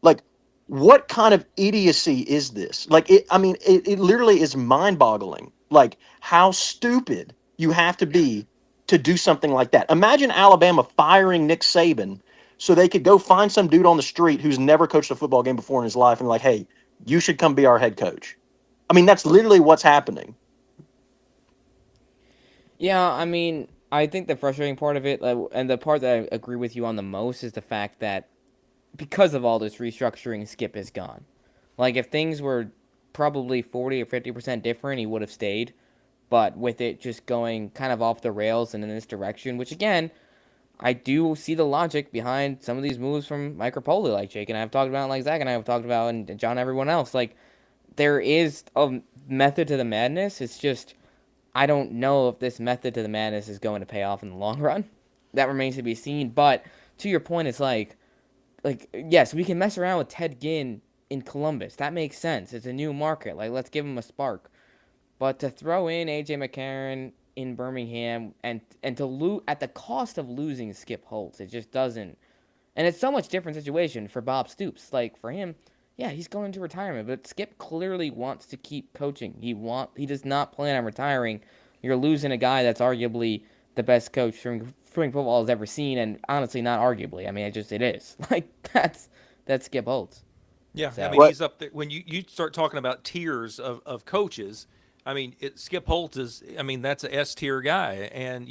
Like, what kind of idiocy is this? Like, it literally is mind-boggling. Like, how stupid you have to be to do something like that. Imagine Alabama firing Nick Saban so they could go find some dude on the street who's never coached a football game before in his life and like, hey, you should come be our head coach. I mean, that's literally what's happening. Yeah, I mean, I think the frustrating part of it, and the part that I agree with you on the most, is the fact that because of all this restructuring, Skip is gone. Like, if things were probably 40 or 50% different, he would have stayed. But with it just going kind of off the rails and in this direction, which, again, I do see the logic behind some of these moves from Mike Rapoli, like Jake and I have talked about, like Zach and I have talked about, and John, everyone else. Like, there is a method to the madness. It's just, I don't know if this method to the madness is going to pay off in the long run. That remains to be seen. But to your point, it's like yes, we can mess around with Ted Ginn in Columbus. That makes sense. It's a new market. Like, let's give him a spark. But to throw in AJ McCarron in Birmingham and to at the cost of losing Skip Holtz, it just doesn't. And it's so much different situation for Bob Stoops. Like, for him, yeah, he's going into retirement, but Skip clearly wants to keep coaching. He does not plan on retiring. You're losing a guy that's arguably the best coach spring football has ever seen, and honestly, not arguably. I mean, it is. Like, that's Skip Holtz. Yeah, So- I mean, he's up there. When you start talking about tiers of coaches, I mean, Skip Holtz is, I mean, that's a S tier guy, and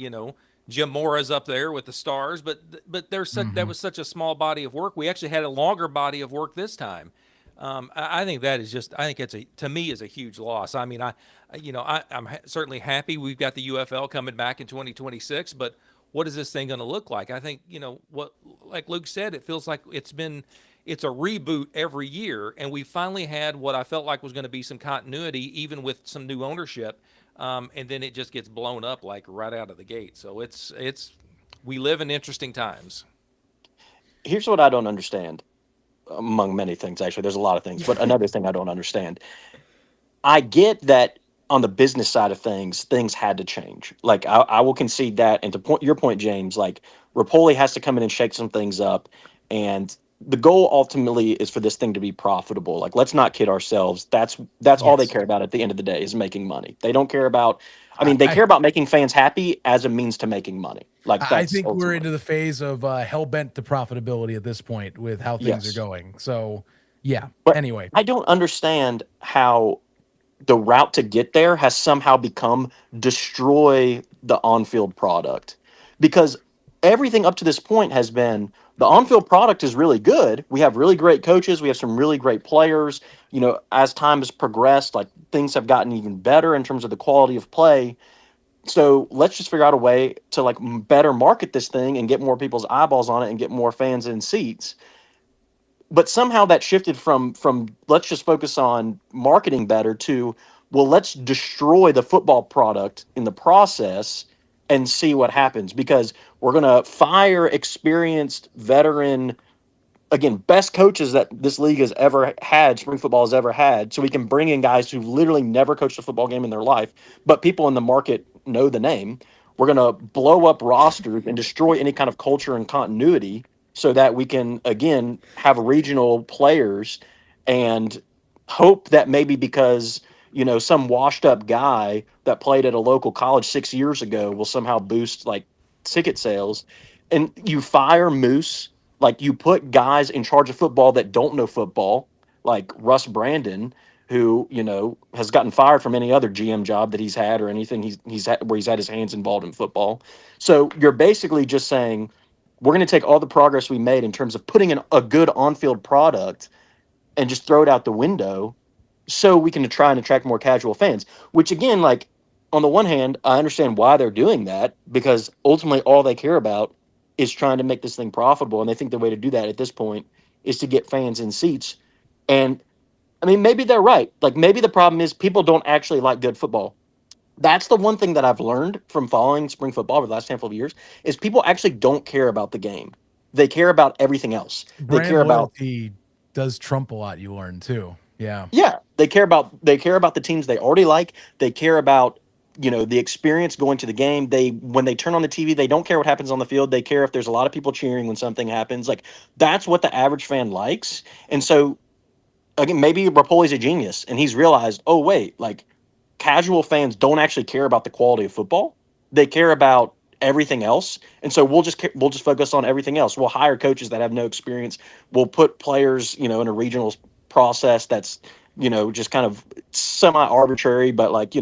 Jim Mora's up there with the stars, but there's that was such a small body of work. We actually had a longer body of work this time. I think that is just, I think it's to me is a huge loss. I mean, I'm certainly happy we've got the UFL coming back in 2026, but what is this thing going to look like? I think, what, like Luke said, it feels like it's a reboot every year, and we finally had what I felt like was going to be some continuity, even with some new ownership, and then it just gets blown up like right out of the gate. So we live in interesting times. Here's what I don't understand, among many things. Actually, there's a lot of things, but another thing I don't understand. I get that on the business side of things had to change. Like, I will concede that. And to your point, James, like, Rapoli has to come in and shake some things up, and the goal ultimately is for this thing to be profitable. Like, let's not kid ourselves. That's all they care about at the end of the day is making money. They don't care about, they care about making fans happy as a means to making money. Like, that's I think ultimately. we're into the phase of hell-bent to profitability at this point with how things are going. So, yeah. But anyway, I don't understand how the route to get there has somehow become destroy the on-field product, because everything up to this point has been the on-field product is really good. We have really great coaches. We have some really great players. As time has progressed, like, things have gotten even better in terms of the quality of play. So let's just figure out a way to, like, better market this thing and get more people's eyeballs on it and get more fans in seats. But somehow that shifted from let's just focus on marketing better to, well, let's destroy the football product in the process and see what happens, because we're going to fire experienced veteran, again, best coaches that this league has ever had, spring football has ever had, so we can bring in guys who literally never coached a football game in their life, but people in the market know the name. We're going to blow up rosters and destroy any kind of culture and continuity so that we can, again, have regional players and hope that maybe because, some washed up guy that played at a local college 6 years ago will somehow boost, like, ticket sales. And you fire Moose, like, you put guys in charge of football that don't know football, like Russ Brandon, who, has gotten fired from any other GM job that he's had or anything he's had where he's had his hands involved in football. So you're basically just saying, we're going to take all the progress we made in terms of putting in a good on-field product and just throw it out the window so we can try and attract more casual fans, which, again, like, on the one hand, I understand why they're doing that, because ultimately all they care about is trying to make this thing profitable. And they think the way to do that at this point is to get fans in seats. And I mean, maybe they're right. Like, maybe the problem is people don't actually like good football. That's the one thing that I've learned from following spring football over the last handful of years is people actually don't care about the game. They care about everything else. They brand care about loyalty does trump a lot, you learn too. Yeah. Yeah, they care about the teams they already like. They care about, the experience going to the game. When they turn on the TV, they don't care what happens on the field. They care if there's a lot of people cheering when something happens. Like, that's what the average fan likes. And so, again, maybe Rapoli's a genius and he's realized, oh wait, like, casual fans don't actually care about the quality of football. They care about everything else. And so we'll just focus on everything else. We'll hire coaches that have no experience. We'll put players, in a regional process that's, just kind of semi-arbitrary, but, like,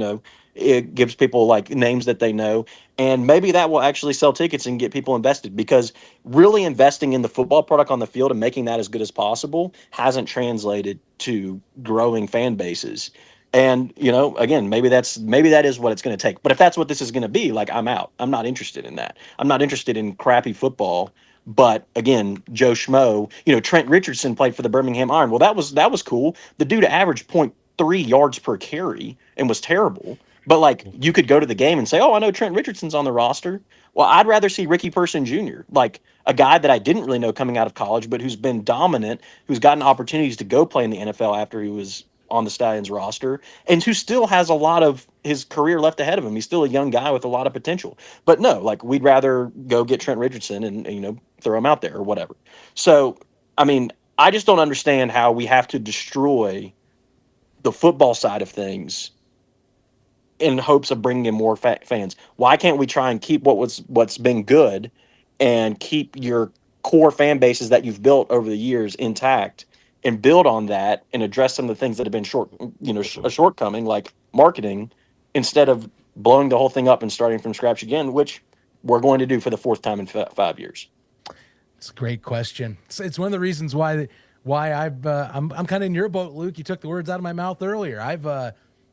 it gives people, like, names that they know. And maybe that will actually sell tickets and get people invested, because really investing in the football product on the field and making that as good as possible hasn't translated to growing fan bases. And again, maybe that is what it's going to take. But if that's what this is going to be, like, I'm out. I'm not interested in that. I'm not interested in crappy football. But again, Joe Schmo, Trent Richardson played for the Birmingham Iron. Well, that was cool. The dude averaged 0.3 yards per carry and was terrible. But like, you could go to the game and say, "Oh, I know Trent Richardson's on the roster." Well, I'd rather see Ricky Person Jr., like a guy that I didn't really know coming out of college, but who's been dominant, who's gotten opportunities to go play in the NFL after he was on the Stallions roster, and who still has a lot of his career left ahead of him. He's still a young guy with a lot of potential. But no, like, we'd rather go get Trent Richardson and throw him out there or whatever. So, I mean, I just don't understand how we have to destroy the football side of things in hopes of bringing in more fans. Why can't we try and keep what's been good and keep your core fan bases that you've built over the years intact and build on that and address some of the things that have been a shortcoming, like marketing, instead of blowing the whole thing up and starting from scratch again, which we're going to do for the fourth time in 5 years? It's a great question. It's one of the reasons why I'm kind of in your boat, Luke. You took the words out of my mouth earlier.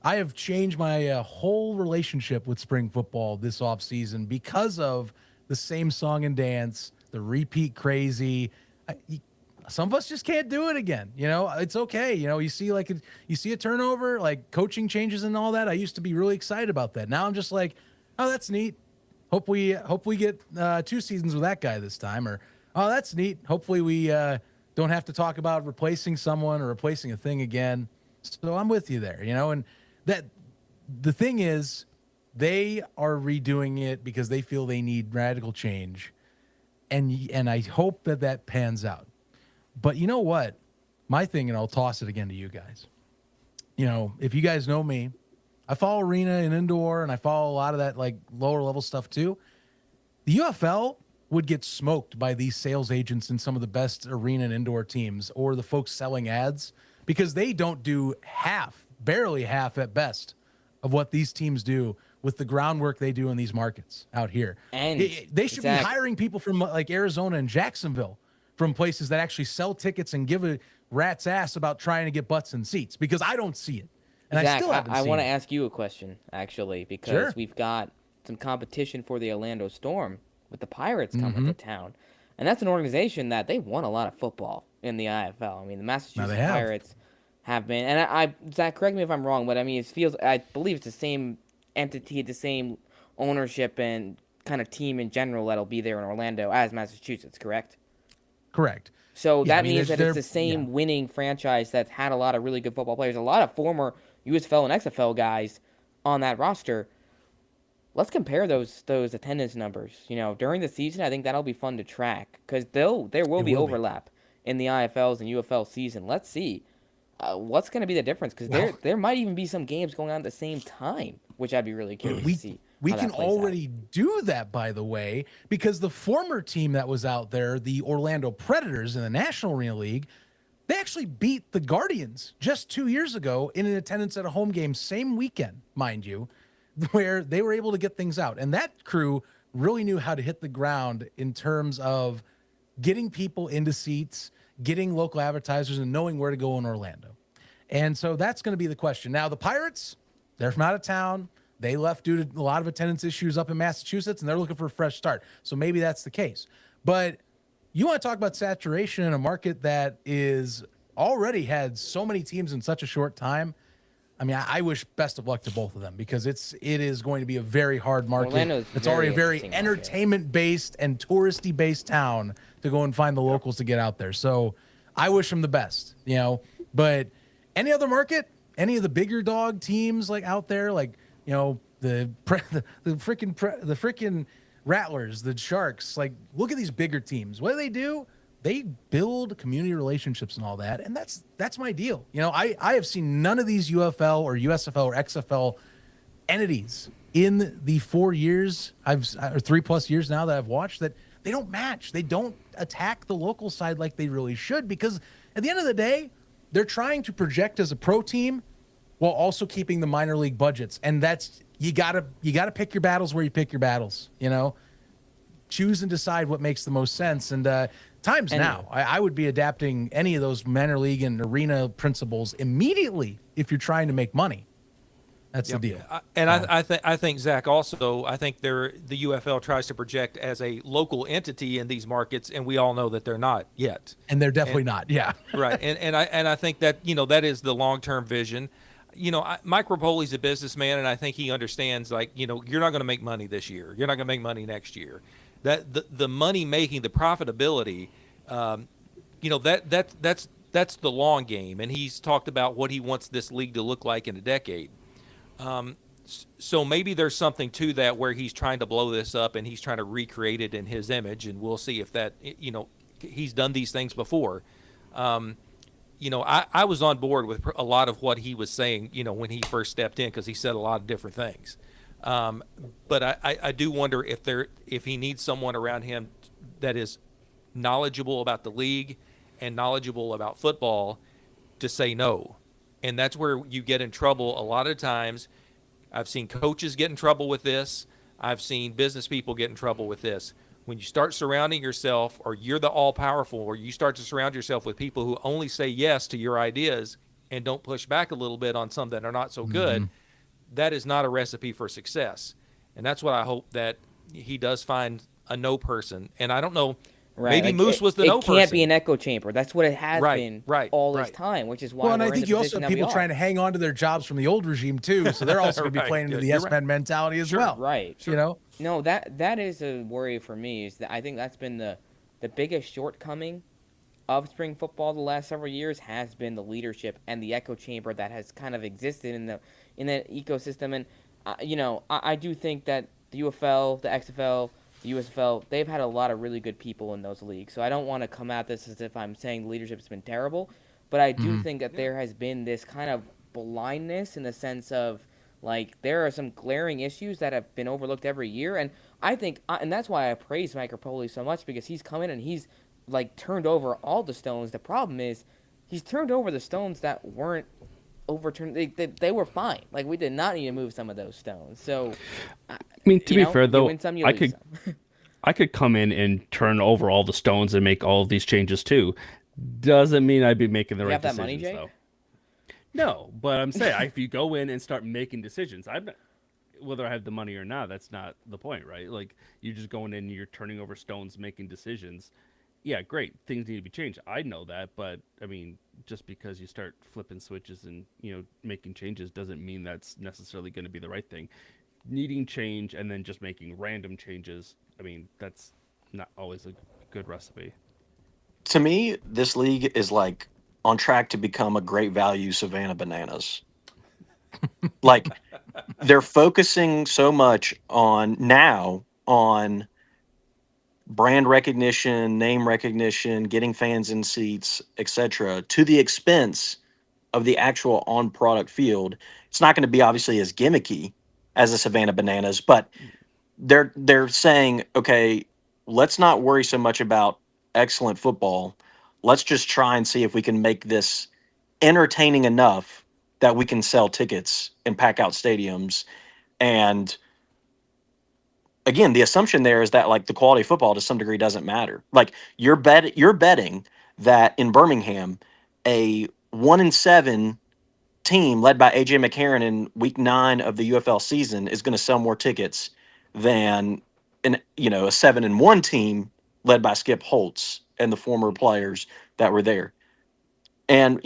I have changed my whole relationship with spring football this offseason because of the same song and dance, the repeat crazy. Some of us just can't do it again. It's okay. You see a turnover, like coaching changes and all that. I used to be really excited about that. Now I'm just like, oh, that's neat. Hope we get 2 seasons with that guy this time. Or, oh, that's neat. Hopefully we don't have to talk about replacing someone or replacing a thing again. So I'm with you there, and that the thing is, they are redoing it because they feel they need radical change. And I hope that pans out. But you know what? My thing, and I'll toss it again to you guys. If you guys know me, I follow arena and indoor, and I follow a lot of that like lower level stuff too. The UFL would get smoked by these sales agents in some of the best arena and indoor teams, or the folks selling ads, because they don't do barely half at best, of what these teams do with the groundwork they do in these markets out here. And they should be hiring people from like Arizona and Jacksonville, from places that actually sell tickets and give a rat's ass about trying to get butts in seats, because I don't see it. And Zach, I still haven't seen it. I want to ask you a question, actually, because we've got some competition for the Orlando Storm with the Pirates coming to town. And that's an organization that they won a lot of football in the IFL. I mean, the Massachusetts Pirates have been, and Zach, correct me if I'm wrong, but I mean, I believe it's the same entity, the same ownership and kind of team in general that'll be there in Orlando as Massachusetts, correct? Correct. So that means that it's the same winning franchise that's had a lot of really good football players, a lot of former USFL and XFL guys on that roster. Let's compare those attendance numbers. During the season, I think that'll be fun to track, because there will be overlap in the IFLs and UFL season. Let's see what's going to be the difference, because there might even be some games going on at the same time, which I'd be really curious to see. We can already do that, by the way, because the former team that was out there, the Orlando Predators in the National Arena League, they actually beat the Guardians just 2 years ago in an attendance at a home game, same weekend, mind you, where they were able to get things out. And that crew really knew how to hit the ground in terms of getting people into seats, getting local advertisers, and knowing where to go in Orlando. And so that's going to be the question. Now, the Pirates, they're from out of town. They left due to a lot of attendance issues up in Massachusetts, and they're looking for a fresh start. So maybe that's the case. But you want to talk about saturation in a market that is already had so many teams in such a short time. I mean, I wish best of luck to both of them, because it is going to be a very hard market. It's already a very entertainment-based and touristy-based town to go and find the locals to get out there. So I wish them the best, But any other market, any of the bigger dog teams like out there, like the freaking Rattlers, the Sharks, like, look at these bigger teams. What do? They build community relationships and all that, and that's my deal. I have seen none of these UFL or USFL or XFL entities in the 4 years or 3+ years now that I've watched that they don't match. They don't attack the local side like they really should, because at the end of the day, they're trying to project as a pro team while also keeping the minor league budgets. And that's, you gotta pick your battles where you pick your battles, choose and decide what makes the most sense. And times now, I would be adapting any of those minor league and arena principles immediately if you're trying to make money. That's the deal. I think Zach also. I think the UFL tries to project as a local entity in these markets, and we all know that they're not yet. And they're definitely not. Yeah. Right. And I think that that is the long term vision. Mike Rapoli's a businessman, and I think he understands you're not going to make money this year. You're not going to make money next year. That the money making, the profitability, that's the long game. And he's talked about what he wants this league to look like in a decade. So maybe there's something to that where he's trying to blow this up and he's trying to recreate it in his image, and we'll see if that, he's done these things before. I was on board with a lot of what he was saying, when he first stepped in, because he said a lot of different things. But I do wonder if he needs someone around him that is knowledgeable about the league and knowledgeable about football to say no. And that's where you get in trouble a lot of times. I've seen coaches get in trouble with this. I've seen business people get in trouble with this. When you start surrounding yourself, or you're the all-powerful, or you start to surround yourself with people who only say yes to your ideas and don't push back a little bit on some that are not so good, that is not a recipe for success. And that's what I hope that he does find a no person. And I don't know. Right. Maybe Moose was the no person. It can't be an echo chamber. That's what it has been all this time, which is why. Well, and I think you also have people trying to hang on to their jobs from the old regime too, so they're also going to be playing into the yes-men mentality as well. Right. Sure. No, that is a worry for me. Is that I think that's been the biggest shortcoming of spring football the last several years has been the leadership and the echo chamber that has kind of existed in the ecosystem. And I do think that the UFL, the XFL, the USFL, they've had a lot of really good people in those leagues. So I don't want to come at this as if I'm saying the leadership's been terrible, but I do think that there has been this kind of blindness in the sense of, there are some glaring issues that have been overlooked every year. And I think, and that's why I praise Mike Rapoli so much, because he's come in and he's, turned over all the stones. The problem is he's turned over the stones that weren't overturned. They were fine. We did not need to move some of those stones. So, to be fair, though, some, I could come in and turn over all the stones and make all of these changes too. Doesn't mean I'd be making the right decisions, money, Jake? though. No, but I'm saying if you go in and start making decisions, whether I have the money or not, that's not the point, right? You're just going in, you're turning over stones, making decisions. Yeah, great. Things need to be changed. I know that, but just because you start flipping switches and making changes doesn't mean that's necessarily going to be the right thing. Needing change and then just making random changes, that's not always a good recipe. To me, this league is on track to become a great value Savannah Bananas. They're focusing so much on brand recognition, name recognition, getting fans in seats, etc., to the expense of the actual on-product field. It's not going to be obviously as gimmicky as the Savannah Bananas, but they're saying, okay, let's not worry so much about excellent football. Let's just try and see if we can make this entertaining enough that we can sell tickets and pack out stadiums. And again, the assumption there is that the quality of football to some degree doesn't matter. You're betting that in Birmingham, a 1-7 team led by AJ McCarron in week 9 of the UFL season is going to sell more tickets than a 7-1 team led by Skip Holtz and the former players that were there. And,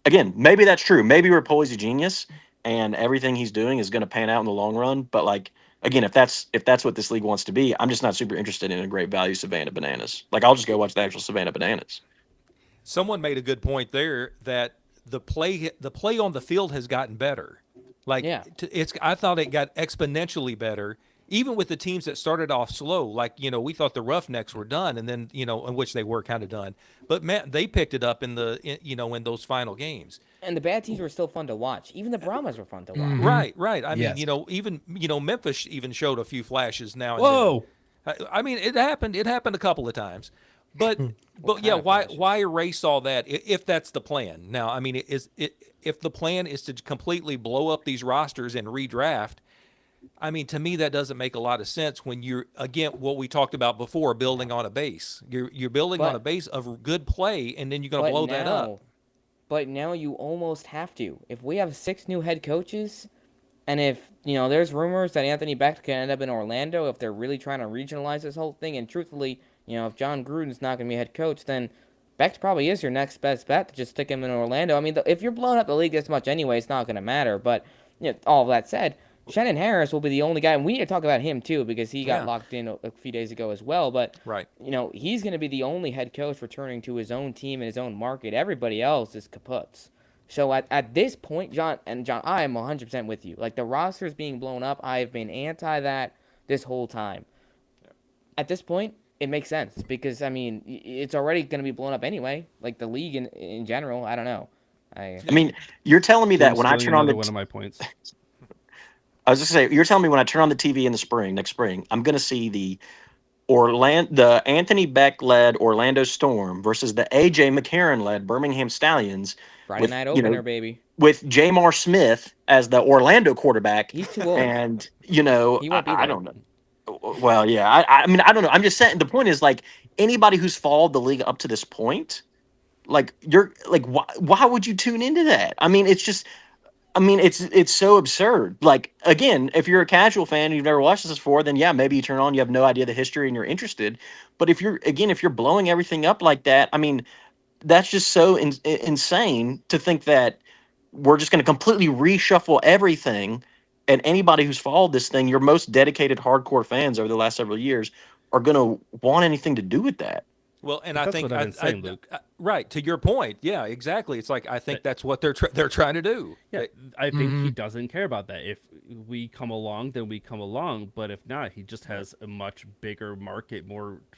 again, maybe that's true. Maybe Rapoli's a genius and everything he's doing is going to pan out in the long run. But again, if that's what this league wants to be, I'm just not super interested in a great value Savannah Bananas. I'll just go watch the actual Savannah Bananas. Someone made a good point there that the play on the field has gotten better. I thought it got exponentially better, even with the teams that started off slow. We thought the Roughnecks were done, and then in which they were kind of done. But man, they picked it up in those final games. And the bad teams were still fun to watch. Even the Brahmas were fun to watch. Right. I mean, even Memphis even showed a few flashes now and Whoa. then. I mean, it happened. It happened a couple of times. But yeah, why erase all that if that's the plan? Now, I mean, if the plan is to completely blow up these rosters and redraft, I mean, to me that doesn't make a lot of sense when you're, again, what we talked about before, building on a base. You're building on a base of good play, and then you're going to blow that up. but now you almost have to. If we have 6 new head coaches, and if, there's rumors that Anthony Beck can end up in Orlando, if they're really trying to regionalize this whole thing, and truthfully, if John Gruden's not going to be a head coach, then Beck probably is your next best bet to just stick him in Orlando. I mean, if you're blowing up the league this much anyway, it's not going to matter. But all of that said, Shannon Harris will be the only guy, and we need to talk about him too because he got locked in a few days ago as well. But Right. He's going to be the only head coach returning to his own team and his own market. Everybody else is kaputs. So at this point, John, I am 100% with you. Like, the roster is being blown up. I've been anti that this whole time. At this point, it makes sense because, I mean, it's already going to be blown up anyway. Like, the league in general, I don't know. I mean, you're telling me that Jim's when I stealing turn on another the one of my points. I was just saying, you're telling me when I turn on the TV in the next spring, I'm going to see the Anthony Beck led Orlando Storm versus the AJ McCarron led Birmingham Stallions. Friday night opener, baby. With Jamar Smith as the Orlando quarterback. He's too old. And, He won't be there. I don't know. Well, yeah, I mean, I don't know. I'm just saying, the point is, like, anybody who's followed the league up to this point, like, you're like, why would you tune into that? I mean, it's so absurd. Like, again, if you're a casual fan and you've never watched this before, then yeah, maybe you turn on, you have no idea the history and you're interested. But if you're blowing everything up like that, I mean, that's just so insane to think that we're just going to completely reshuffle everything. And anybody who's followed this thing, your most dedicated hardcore fans over the last several years, are going to want anything to do with that. Well, and That's I think what I've been saying, Luke. Right, to your point. Yeah, exactly. It's like I think that's what they're trying to do. Yeah, I think he doesn't care about that. If we come along, then we come along. But if not, he just has a much bigger market,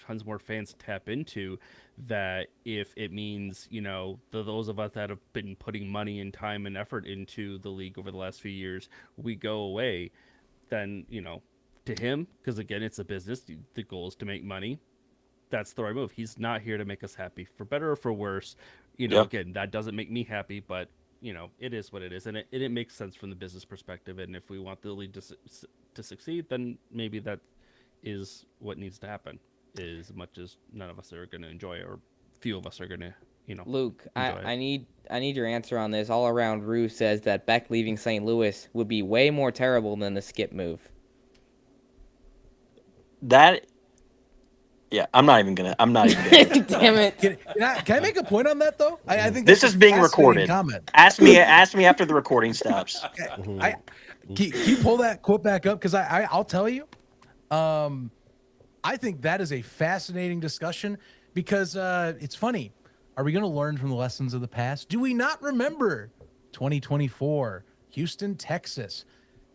tons more fans to tap into. That if it means, those of us that have been putting money and time and effort into the league over the last few years, we go away, then, to him, because again, it's a business. The goal is to make money. That's the right move. He's not here to make us happy, for better or for worse. Again, that doesn't make me happy, but it is what it is, and it makes sense from the business perspective. And if we want the league to succeed, then maybe that is what needs to happen. As much as none of us are going to enjoy it, or few of us are going to, Luke, enjoy I need your answer on this. All around Rue says that Beck leaving St. Louis would be way more terrible than the Skip move. Yeah, I'm not even gonna. Damn it! Can I make a point on that though? I think This that's is a being fascinating recorded. Comment. Ask me after the recording stops. Can you pull that quote back up? Because I'll tell you, I think that is a fascinating discussion because it's funny. Are we going to learn from the lessons of the past? Do we not remember 2024, Houston, Texas?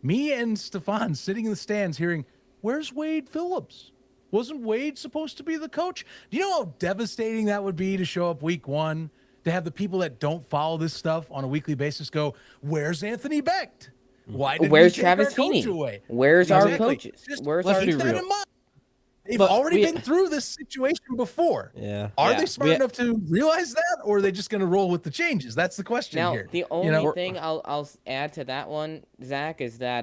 Me and Stefan sitting in the stands hearing, "Where's Wade Phillips? Wasn't Wade supposed to be the coach?" Do you know how devastating that would be to show up week one, to have the people that don't follow this stuff on a weekly basis go, "Where's Anthony Becht? Why did Where's we take Travis our coach Feeney? away?" Where's our Exactly. coaches? Just Where's let's our be keep that real. in mind. They've But already been through this situation before. Yeah. Are Yeah. they smart enough to realize that, or are they just going to roll with the changes? That's the question Now, here. the only thing I'll add to that one, Zach, is that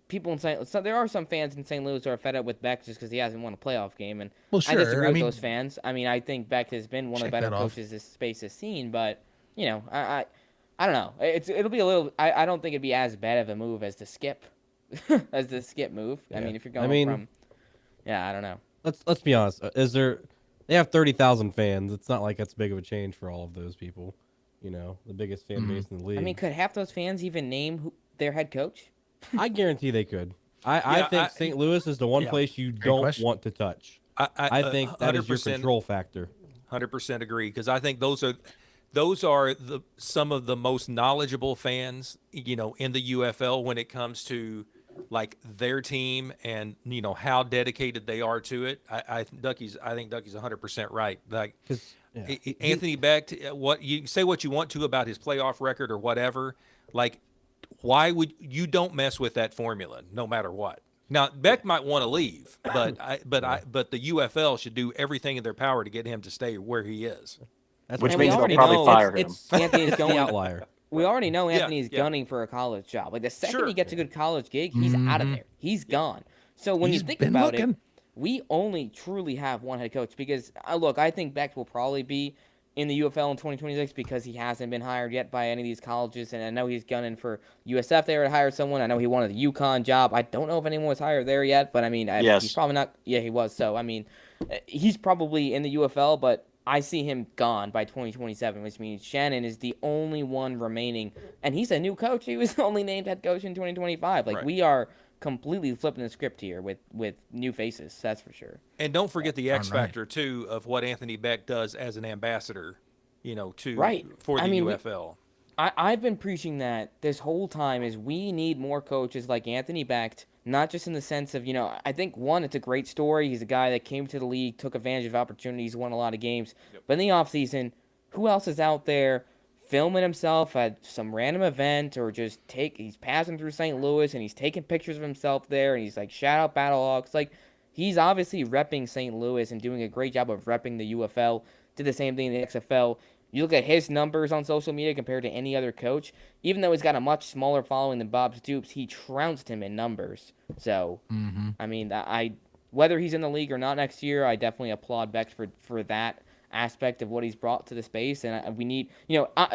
people in there are some fans in St. Louis who are fed up with Beck just because he hasn't won a playoff game, and Well, I sure. disagree I with mean- those fans. I mean, I think Beck has been one of the Check better that off. coaches this space has seen, but I don't know. It'll be a little. I don't think it'd be as bad of a move as the Skip, as the Skip move. I mean, if you're going from, I don't know. Let's be honest. They have 30,000 fans. It's not like that's big of a change for all of those people. The biggest fan base in the league. I mean, could half those fans even name their head coach? I guarantee they could. I think St. Louis is the one place you don't question. want to touch. I think that is your 100%. control factor. 100% agree, because I think those are some of the most knowledgeable fans, in the UFL when it comes to like their team and how dedicated they are to it. I think Ducky's 100% right. Like Anthony Beck, what you say what you want to about his playoff record or whatever, like why would you don't mess with that formula no matter what. Now Beck might want to leave, but the UFL should do everything in their power to get him to stay where he is. Which And means we they'll already probably know fire him. Anthony's The going. outlier. We already know Yeah, Anthony's yeah. gunning for a college job. Like the second Sure. he gets a good college gig, he's out of there. He's gone. So when He's you think been about it, looking. we only truly have one head coach because look, I think Beck will probably be in the UFL in 2026 because he hasn't been hired yet by any of these colleges. And I know he's gunning for USF there to hire someone. I know he wanted the UConn job. I don't know if anyone was hired there yet, but I mean, Yes. he's probably not. Yeah, he was. So, I mean, he's probably in the UFL, but I see him gone by 2027, which means Shannon is the only one remaining. And he's a new coach. He was only named head coach in 2025. Like, Right. we are completely flipping the script here with new faces. That's for sure. And don't forget the X Darn right. factor too of what Anthony Beck does as an ambassador, to Right. for the I mean, UFL. I've been preaching that this whole time is we need more coaches like Anthony Becht, not just in the sense of, I think, one, it's a great story. He's a guy that came to the league, took advantage of opportunities, won a lot of games. But in the offseason, who else is out there filming himself at some random event or he's passing through St. Louis and he's taking pictures of himself there and he's like, shout out Battlehawks. Like, he's obviously repping St. Louis and doing a great job of repping the UFL. Did the same thing in the XFL. You look at his numbers on social media compared to any other coach, even though he's got a much smaller following than Bob Stoops, he trounced him in numbers. So, I mean, whether he's in the league or not next year, I definitely applaud Beck for that aspect of what he's brought to the space. And we need,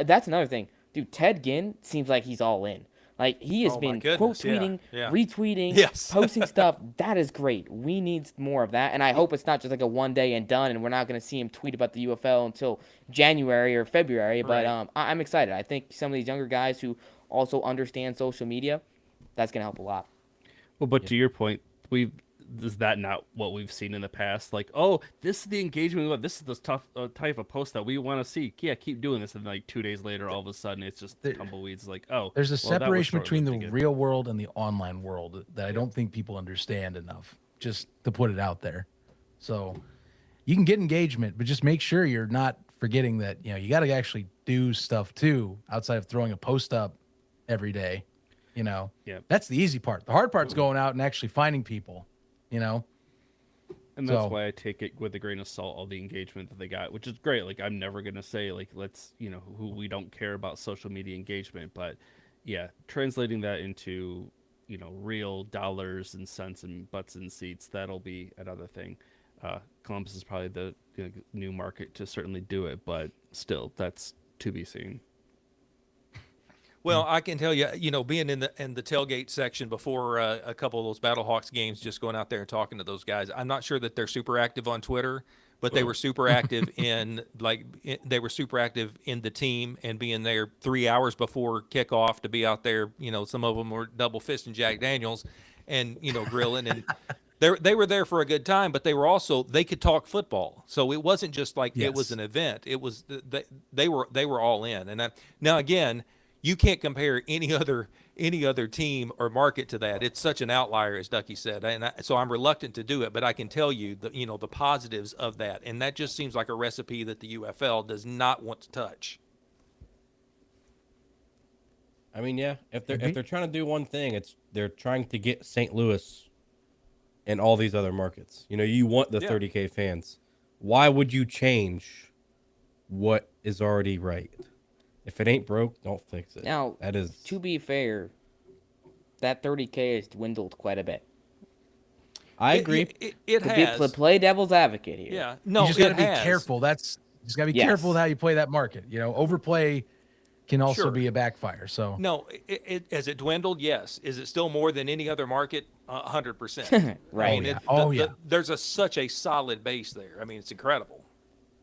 that's another thing. Dude, Ted Ginn seems like he's all in. Like, he has Oh, my been goodness, quote tweeting, yeah. retweeting, Yes. posting stuff. That is great. We need more of that. And I hope it's not just like a one day and done, and we're not going to see him tweet about the UFL until January or February. But Right. I'm excited. I think some of these younger guys who also understand social media, that's going to help a lot. Well, but to your point, is that not what we've seen in the past? Like, oh, this is the engagement we want. This is the tough type of post that we want to see. Yeah, keep doing this. And like 2 days later, all of a sudden, it's just tumbleweeds. Like, oh, There's a well, that was separation between the short-lived again. real world and the online world that I don't think people understand enough, just to put it out there. So you can get engagement, but just make sure you're not forgetting that, you got to actually do stuff too outside of throwing a post up every day. Yeah. That's the easy part. The hard part's going out and actually finding people, And that's So- why I take it with a grain of salt, all the engagement that they got, which is great. Like, I'm never going to say, like, let's, who we don't care about social media engagement. But, yeah, translating that into, real dollars and cents and butts and seats, that'll be another thing. Columbus is probably the new market to certainly do it. But still, that's to be seen. Well, I can tell you, being in the tailgate section before a couple of those Battlehawks games, just going out there and talking to those guys. I'm not sure that they're super active on Twitter, but they were super active they were super active in the team and being there 3 hours before kickoff to be out there. Some of them were double fisting Jack Daniels and grilling and. They were there for a good time, but they could talk football. So it wasn't just like it was Yes. an event. It was they were all in. And now again, you can't compare any other team or market to that. It's such an outlier, as Ducky said, and so I'm reluctant to do it. But I can tell you the positives of that, and that just seems like a recipe that the UFL does not want to touch. I mean, yeah, if they're trying to do one thing, they're trying to get St. Louis and all these other markets. You want the 30K fans. Why would you change what is already right? If it ain't broke, don't fix it. Now, that is to be fair, that 30K has dwindled quite a bit. I agree. It has. To play devil's advocate here. Yeah. No, you just got to it be has. careful. You just got to be Yes. careful with how you play that market. Overplay can also Sure. be a backfire. So No, has it dwindled? Yes. Is it still more than any other market? 100%. Right. I mean, Oh, yeah. there's such a solid base there. I mean, it's incredible.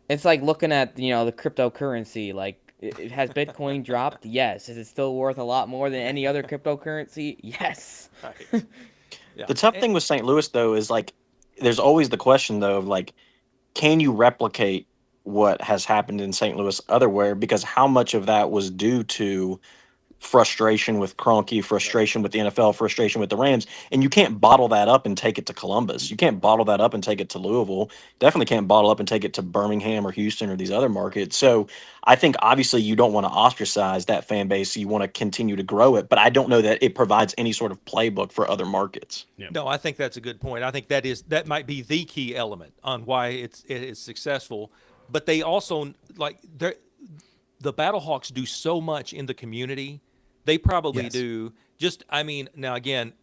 It's like looking at, the cryptocurrency. Like, has Bitcoin dropped? Yes. Is it still worth a lot more than any other cryptocurrency? Yes. Right. Yeah. The tough thing with St. Louis, though, is like there's always the question, though, of like, can you replicate what has happened in St. Louis otherwhere? Because how much of that was due to frustration with Kroenke, frustration with the NFL, frustration with the Rams, and you can't bottle that up and take it to Columbus. You can't bottle that up and take it to Louisville. Definitely can't bottle up and take it to Birmingham or Houston or these other markets. So I think obviously you don't want to ostracize that fan base. You want to continue to grow it, but I don't know that it provides any sort of playbook for other markets. No, I think that's a good point. I think that might be the key element on why it is successful. But they also the Battlehawks do so much in the community. They probably Yes. do. Now again,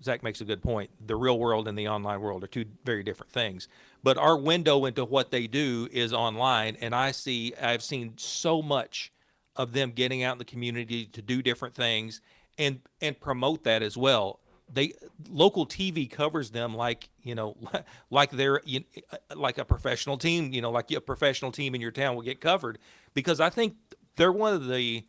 Zach makes a good point. The real world and the online world are two very different things. But our window into what they do is online, and I've seen so much of them getting out in the community to do different things and promote that as well. Local TV covers them like like they're like a professional team, like a professional team in your town will get covered, because I think they're one of the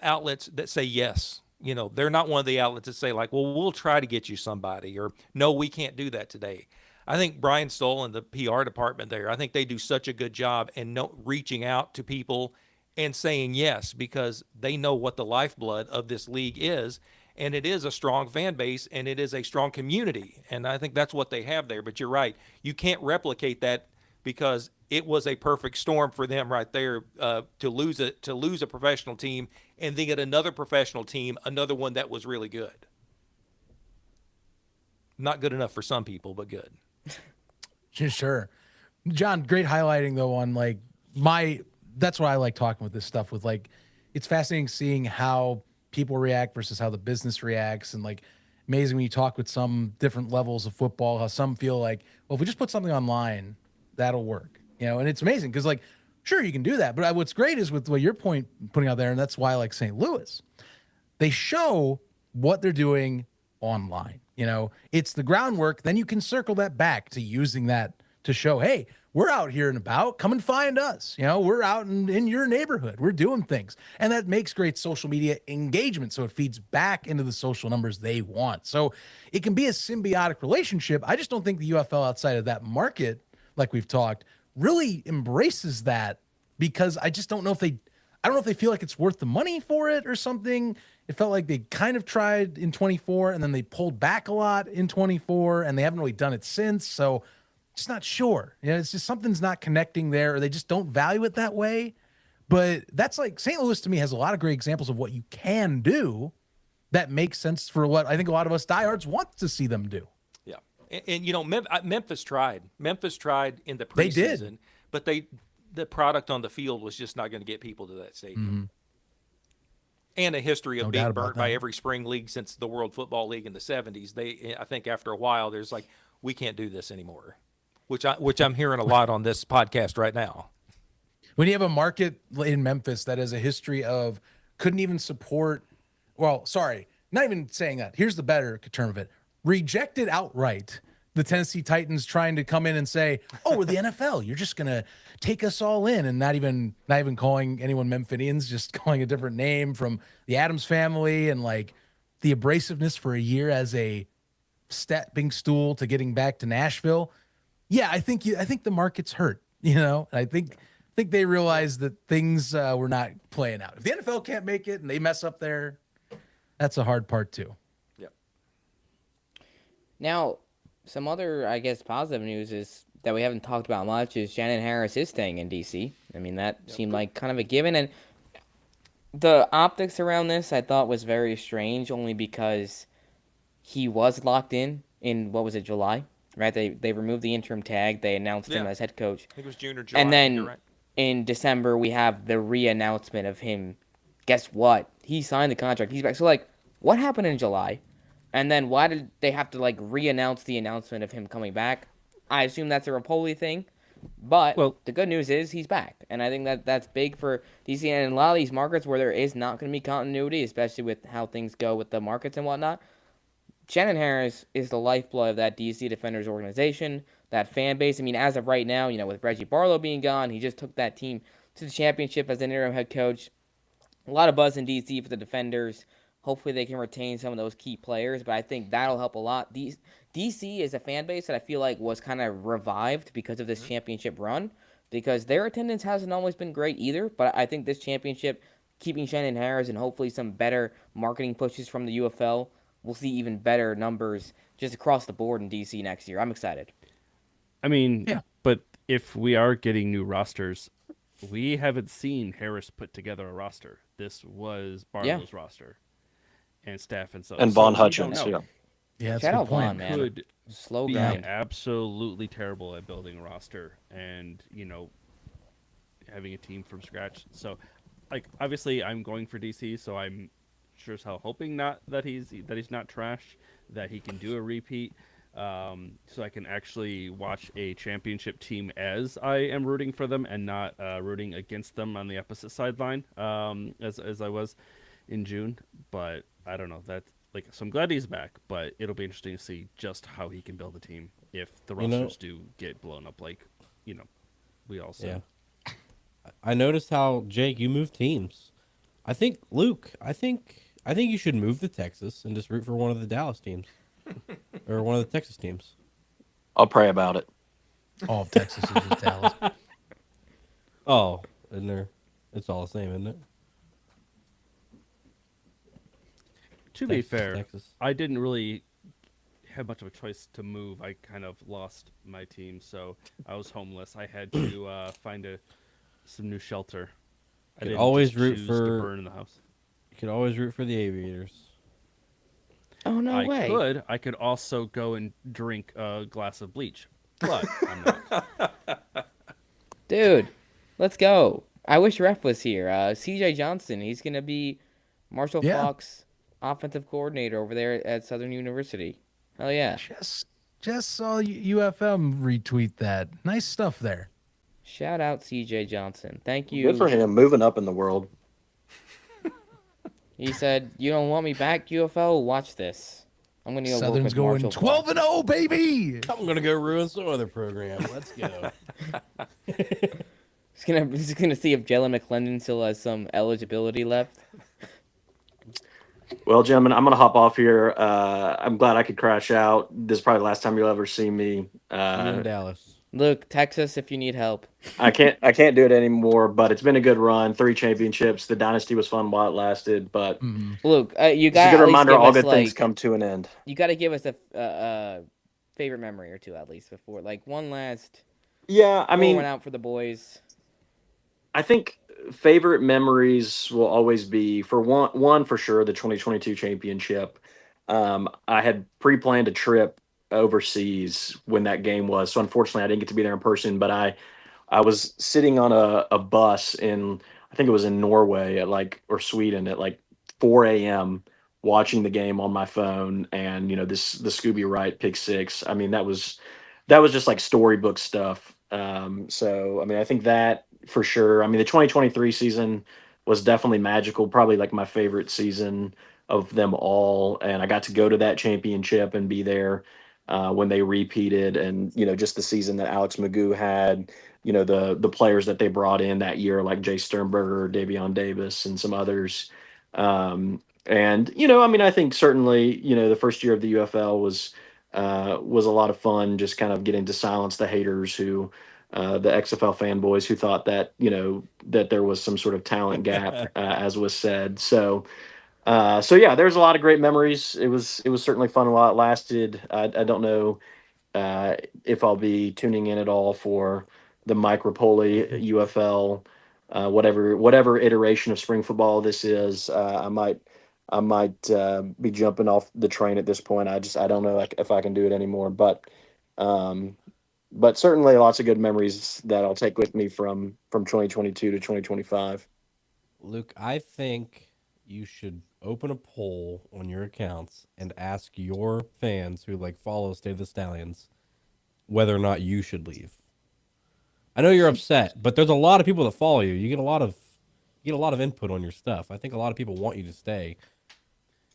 outlets that say yes. They're not one of the outlets that say like, well, we'll try to get you somebody, or no, we can't do that today. I think Brian Stoll and the PR department there, I think they do such a good job in reaching out to people and saying yes, because they know what the lifeblood of this league is. And it is a strong fan base, and it is a strong community. And I think that's what they have there. But you're right. You can't replicate that, because it was a perfect storm for them right there, to lose a professional team and then get another professional team, another one that was really good. Not good enough for some people, but good. Sure. John, great highlighting though on like that's why I like talking with this stuff with, like, it's fascinating seeing how people react versus how the business reacts. And like, amazing when you talk with some different levels of football, how some feel like, well, if we just put something online, that'll work, and it's amazing. Cause like, sure, you can do that. But what's great is with what you're putting out there. And that's why I like St. Louis, they show what they're doing online. It's the groundwork. Then you can circle that back to using that to show, hey, we're out here and about. Come and find us. We're out in your neighborhood. We're doing things. And that makes great social media engagement. So it feeds back into the social numbers they want. So it can be a symbiotic relationship. I just don't think the UFL outside of that market, like we've talked, really embraces that, because I just don't know if they feel like it's worth the money for it or something. It felt like they kind of tried in 24 and then they pulled back a lot in 24, and they haven't really done it since. So just not sure. It's just something's not connecting there, or they just don't value it that way. But that's like St. Louis to me has a lot of great examples of what you can do that makes sense for what I think a lot of us diehards want to see them do. Yeah. And Memphis tried. Memphis tried in the preseason, They did. But the product on the field was just not going to get people to that stadium. Mm-hmm. And a history of No being doubt about burnt by that. every spring league since the World Football League in the 70s. I think after a while, there's like, we can't do this anymore, which I'm hearing a lot on this podcast right now. When you have a market in Memphis that has a history of couldn't even support, well, sorry, not even saying that. Here's the better term of it. Rejected outright the Tennessee Titans trying to come in and say, oh, we're the NFL. You're just going to take us all in, and not even calling anyone Memphians, just calling a different name from the Addams family, and like the abrasiveness for a year as a stepping stool to getting back to Nashville. Yeah, I think the market's hurt, and I think they realize that things were not playing out. If the NFL can't make it and they mess up there, that's a hard part too. Yep. Now, some other, I guess, positive news is that we haven't talked about much is Shannon Harris is staying in D.C. I mean, that seemed like kind of a given. And the optics around this I thought was very strange, only because he was locked in what was it, July? Right? They removed the interim tag. They announced him as head coach. I think it was June or July. And then you're right. in December, we have the re-announcement of him. Guess what? He signed the contract. He's back. So, like, what happened in July? And then why did they have to, like, re-announce the announcement of him coming back? I assume that's a Rapoli thing. But the good news is he's back. And I think that's big for DC. And in a lot of these markets where there is not going to be continuity, especially with how things go with the markets and whatnot, Shannon Harris is the lifeblood of that DC Defenders organization, that fan base. I mean, as of right now, with Reggie Barlow being gone, he just took that team to the championship as an interim head coach. A lot of buzz in DC for the Defenders. Hopefully they can retain some of those key players, but I think that'll help a lot. DC is a fan base that I feel like was kind of revived because of this championship run, because their attendance hasn't always been great either, but I think this championship, keeping Shannon Harris and hopefully some better marketing pushes from the UFL, we'll see even better numbers just across the board in DC next year. I'm excited. I mean, but if we are getting new rosters, we haven't seen Harris put together a roster. This was Barlow's roster and staff and so. And Von Hutchins, Yeah, that's Shout a out good point. Vaughn, man. Could Slow be grind. absolutely terrible at building a roster and having a team from scratch. So, like, obviously I'm going for DC, so I'm sure as hell hoping not that he's not trash, that he can do a repeat, so I can actually watch a championship team as I am rooting for them and not rooting against them on the opposite sideline, as I was in June. But I don't know, so I'm glad he's back, but it'll be interesting to see just how he can build a team if the rosters do get blown up, we all said. Yeah. I noticed how, Jake, you moved teams. I think, Luke, I think you should move to Texas and just root for one of the Dallas teams or one of the Texas teams. I'll pray about it. All of Texas is just Dallas. Oh, isn't there? It's all the same, isn't it? To be Texas, fair, Texas. I didn't really have much of a choice to move. I kind of lost my team, so I was homeless. I had to find some new shelter. I could didn't always just root choose for- to burn in the house. You could always root for the Aviators. Oh no way! I could also go and drink a glass of bleach, but I'm not. Dude, let's go. I wish Ref was here. CJ Johnson, he's gonna be Marshall Faulk's offensive coordinator over there at Southern University. Hell yeah! Just saw UFM retweet that. Nice stuff there. Shout out CJ Johnson. Thank you. Good for him, moving up in the world. He said, "You don't want me back, UFL? Watch this. I'm gonna go Southern's work with going Marshall 12-0, baby. I'm gonna go ruin some other program. Let's go. He's gonna see if Jalen McClendon still has some eligibility left. Well, gentlemen, I'm gonna hop off here. I'm glad I could crash out. This is probably the last time you'll ever see me. See you in Dallas. Look, Texas, if you need help. I can't do it anymore. But it's been a good run. 3 championships. The dynasty was fun while it lasted. But Look, you it's got a good reminder. All good things come to an end. You got to give us a favorite memory or two at least before, one last. Yeah, I mean, went out for the boys. I think favorite memories will always be for one for sure the 2022 championship. I had pre-planned a trip overseas when that game was, so unfortunately I didn't get to be there in person. But I was sitting on a bus in, I think it was in Norway or Sweden at 4 a.m. watching the game on my phone, and the Scooby Wright pick six. I mean, that was just like storybook stuff. So I mean, I think that for sure. I mean, the 2023 season was definitely magical, probably my favorite season of them all. And I got to go to that championship and be there when they repeated, and just the season that Alex Magoo had, the players that they brought in that year, like Jay Sternberger, Davion Davis, and some others. And I mean, I think certainly the first year of the UFL was a lot of fun, just kind of getting to silence the haters who the XFL fanboys who thought that that there was some sort of talent gap, as was said. So yeah, there's a lot of great memories. It was certainly fun while it lasted. I don't know if I'll be tuning in at all for the Mike Rapoli UFL, whatever iteration of spring football this is. I might be jumping off the train at this point. I don't know if I can do it anymore. But certainly lots of good memories that I'll take with me from 2022 to 2025. Luke, I think you should open a poll on your accounts and ask your fans who follow State of the Stallions whether or not you should leave. I know you're upset, but there's a lot of people that follow you. You get a lot of input on your stuff. I think a lot of people want you to stay.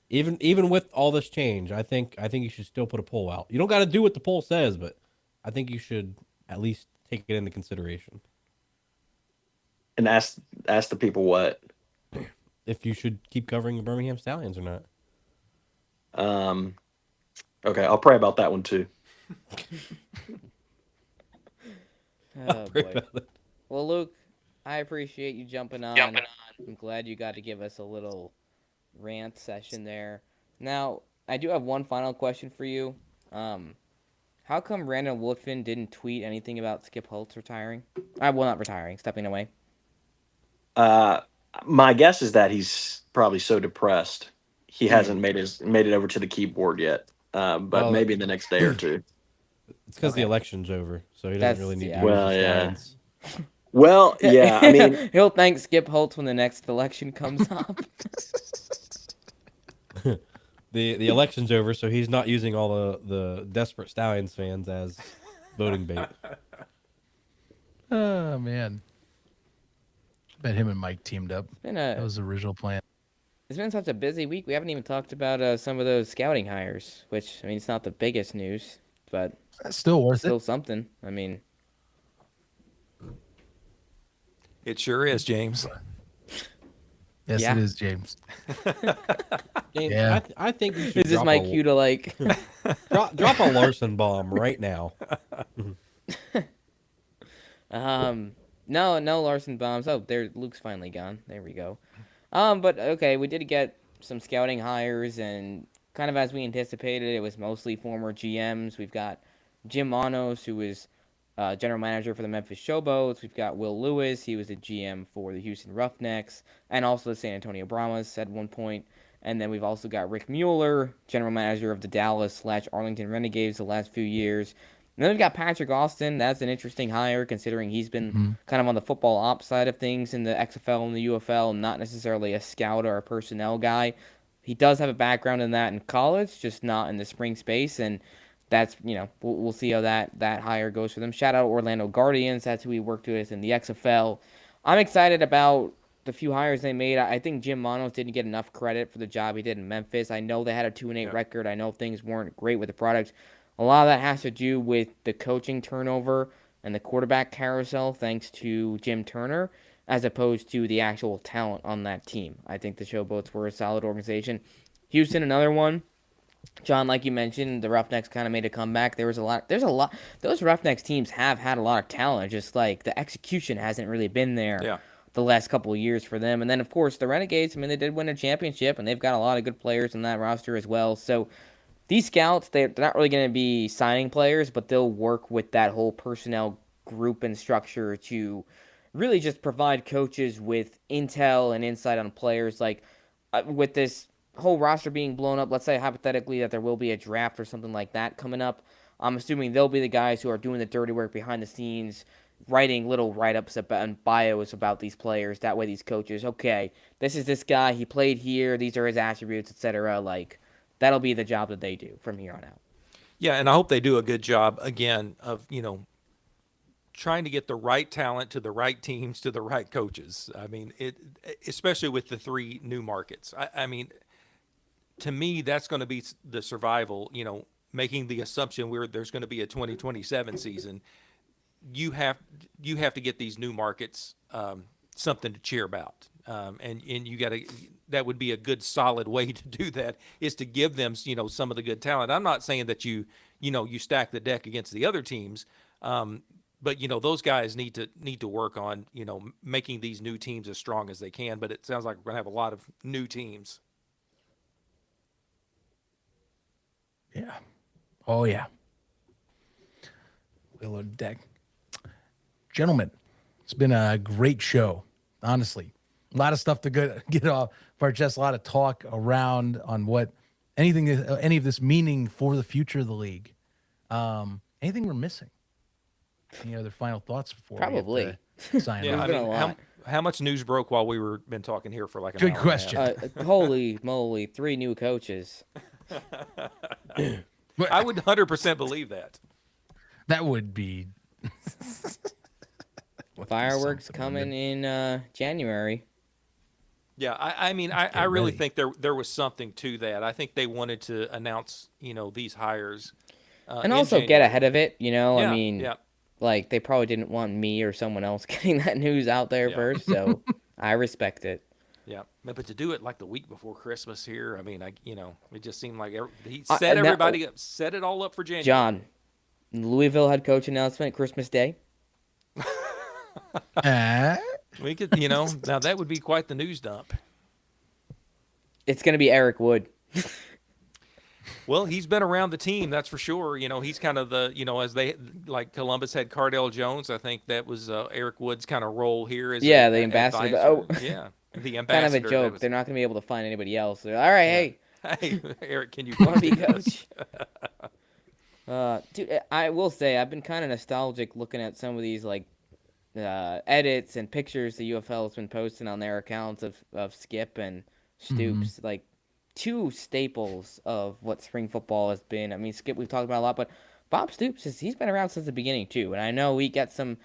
Even with all this change, I think you should still put a poll out. You don't got to do what the poll says, but I think you should at least take it into consideration. And ask the people what? If you should keep covering the Birmingham Stallions or not. Okay, I'll pray about that one too. Oh boy. Well, Luke, I appreciate you jumping on. I'm glad you got to give us a little rant session there. Now, I do have one final question for you. How come Brandon Woodfin didn't tweet anything about Skip Holtz retiring? Well, not retiring, stepping away. My guess is that he's probably so depressed he hasn't made it over to the keyboard yet. But maybe in the next day or two. It's because the election's over, so he doesn't really need to use his lines. Well, yeah, I mean, he'll thank Skip Holtz when the next election comes up. the election's over, so he's not using all the desperate Stallions fans as voting bait. Oh man, bet him and Mike teamed up. That was the original plan. It's been such a busy week. We haven't even talked about some of those scouting hires, which, I mean, it's not the biggest news, but That's still worth still it. something. I mean, It sure is, James. Yes, Yeah. it is, James. James, Yeah. I think you should is this drop my a, cue to like? drop a Larson bomb right now. No Larson bombs. Oh, there, Luke's finally gone. There we go. But okay, we did get some scouting hires, and kind of as we anticipated, it was mostly former GMs. We've got Jim Manos, who is general manager for the Memphis Showboats. We've got Will Lewis. He was the GM for the Houston Roughnecks, and also the San Antonio Brahmas at one point. And then we've also got Rick Mueller, general manager of the Dallas/Arlington Renegades the last few years. And then we've got Patrick Austin. That's an interesting hire, considering he's been kind of on the football ops side of things in the XFL and the UFL, not necessarily a scout or a personnel guy. He does have a background in that in college, just not in the spring space, and that's, we'll see how that hire goes for them. Shout out Orlando Guardians. That's who he worked with in the XFL. I'm excited about the few hires they made. I think Jim Manos didn't get enough credit for the job he did in Memphis. I know they had a 2-8 record. I know things weren't great with the product. A lot of that has to do with the coaching turnover and the quarterback carousel, thanks to Jim Turner, as opposed to the actual talent on that team. I think the Showboats were a solid organization. Houston, another one. John, like you mentioned, the Roughnecks kind of made a comeback. There's a lot. Those Roughnecks teams have had a lot of talent. Just like the execution hasn't really been there the last couple of years for them. And then, of course, the Renegades. I mean, they did win a championship, and they've got a lot of good players in that roster as well. So these scouts, they're not really going to be signing players, but they'll work with that whole personnel group and structure to really just provide coaches with intel and insight on players. Like with this whole roster being blown up, let's say hypothetically that there will be a draft or something like that coming up, I'm assuming they'll be the guys who are doing the dirty work behind the scenes, writing little write-ups about and bios about these players. That way these coaches, okay, this is this guy, he played here, these are his attributes, etc. Like, that'll be the job that they do from here on out. Yeah, and I hope they do a good job, again, of, trying to get the right talent to the right teams to the right coaches. I mean, especially with the 3 new markets. I mean, to me, that's going to be the survival, making the assumption there's going to be a 2027 season. You have to get these new markets something to cheer about. And you got to, that would be a good solid way to do that, is to give them, some of the good talent. I'm not saying that you stack the deck against the other teams. But those guys need to work on, making these new teams as strong as they can. But it sounds like we're going to have a lot of new teams. Yeah. Oh yeah. Willow deck. Gentlemen, it's been a great show. Honestly, a lot of stuff to get off our chest. A lot of talk around on what any of this meaning for the future of the league. Anything we're missing? Any other final thoughts before Probably. we get to sign Yeah, off? I mean, how much news broke while we were been talking here for like an Good hour question. and a half? Holy moly, 3 new coaches. I would 100% believe that. That would be Fireworks something, coming in January. Yeah, I mean, I really think there was something to that. I think they wanted to announce, these hires. And in also get January. ahead of it, Yeah, I mean, yeah. like, they probably didn't want me or someone else getting that news out there first, so I respect it. Yeah, but to do it like the week before Christmas here, I mean, it just seemed like he and set that- everybody up, set it all up for January. John, Louisville head coach announcement, Christmas Day. We could, now that would be quite the news dump. It's going to be Eric Wood. Well, he's been around the team, that's for sure. He's kind of the, as they, like Columbus had Cardell Jones, I think that was Eric Wood's kind of role here. As the ambassador. advisor. Yeah, the ambassador. Kind of a joke. They're not going to be able to find anybody else. They're, all right, Hey, Eric, can you want to be coach? Dude, I will say I've been kind of nostalgic looking at some of these like edits and pictures the UFL has been posting on their accounts of Skip and Stoops. Like, two staples of what spring football has been. I mean, Skip, we've talked about a lot, but Bob Stoops, he's been around since the beginning, too. And I know he gets some,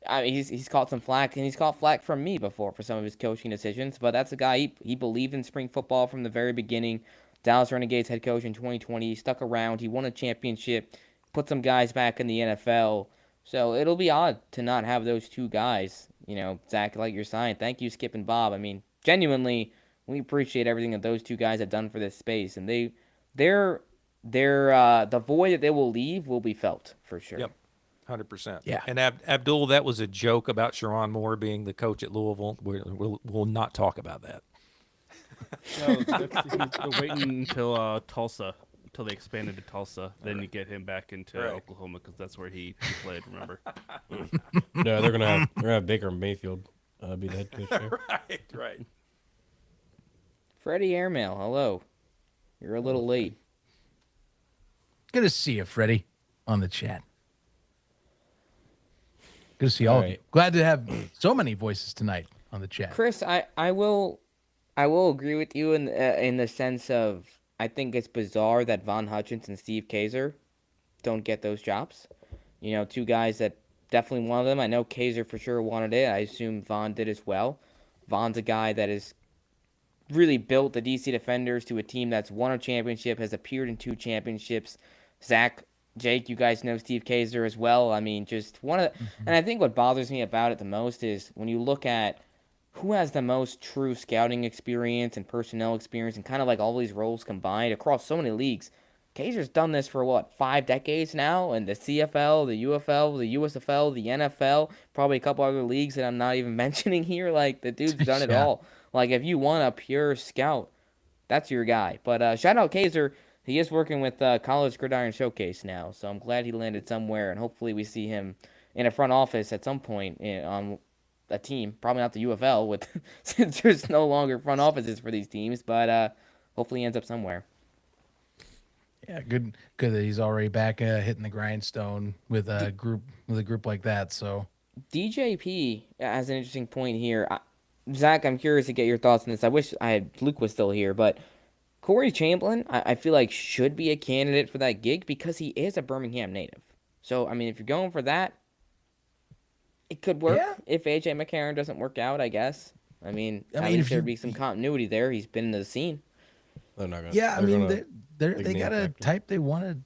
I mean, he's caught some flack, and he's caught flack from me before for some of his coaching decisions, but that's a guy, he believed in spring football from the very beginning. Dallas Renegades head coach in 2020, he stuck around, he won a championship, put some guys back in the NFL. So it'll be odd to not have those two guys. You know, Zach, like you're saying, thank you, Skip and Bob. I mean, genuinely, we appreciate everything that those two guys have done for this space, and they're the void that they will leave will be felt for sure. Yep, 100%. Yeah. And Abdul, that was a joke about Sharon Moore being the coach at Louisville. We'll not talk about that. No, he's waiting until Tulsa, until they expanded to Tulsa. Then you get him back into Oklahoma because that's where he played. Remember? No, they're gonna have Baker Mayfield be the head coach there. Right. Freddie Airmail, hello. You're a little late. Good to see you, Freddie, on the chat. Good to see all of you. Glad to have so many voices tonight on the chat. Chris, I will agree with you in the sense of I think it's bizarre that Von Hutchins and Steve Kaiser don't get those jobs. You know, two guys that definitely wanted them. I know Kaiser for sure wanted it. I assume Von did as well. Von's a guy that has really built the DC Defenders to a team that's won a championship, has appeared in 2 championships. Zach, Jake, you guys know Steve Kaiser as well. I mean, just one of the, and I think what bothers me about it the most is when you look at who has the most true scouting experience and personnel experience and kind of like all these roles combined across so many leagues. Kaiser's done this for 5 decades now, and the CFL, the UFL, the USFL, the NFL, probably a couple other leagues that I'm not even mentioning here. Like, the dude's done it all. Like, if you want a pure scout, that's your guy. But shout out Kaiser. He is working with College Gridiron Showcase now, so I'm glad he landed somewhere, and hopefully we see him in a front office at some point on a team. Probably not the UFL, with since there's no longer front offices for these teams, but hopefully he ends up somewhere. Yeah, good that he's already back hitting the grindstone with a group like that. So DJP has an interesting point here. Zach, I'm curious to get your thoughts on this. I wish Luke was still here, but Corey Chamberlain, I feel like should be a candidate for that gig because he is a Birmingham native. So, I mean, if you're going for that, it could work if AJ McCarron doesn't work out, I guess. I mean at least there'd be some continuity there. He's been in the scene. They're not gonna, yeah, I mean, they got a type they want to.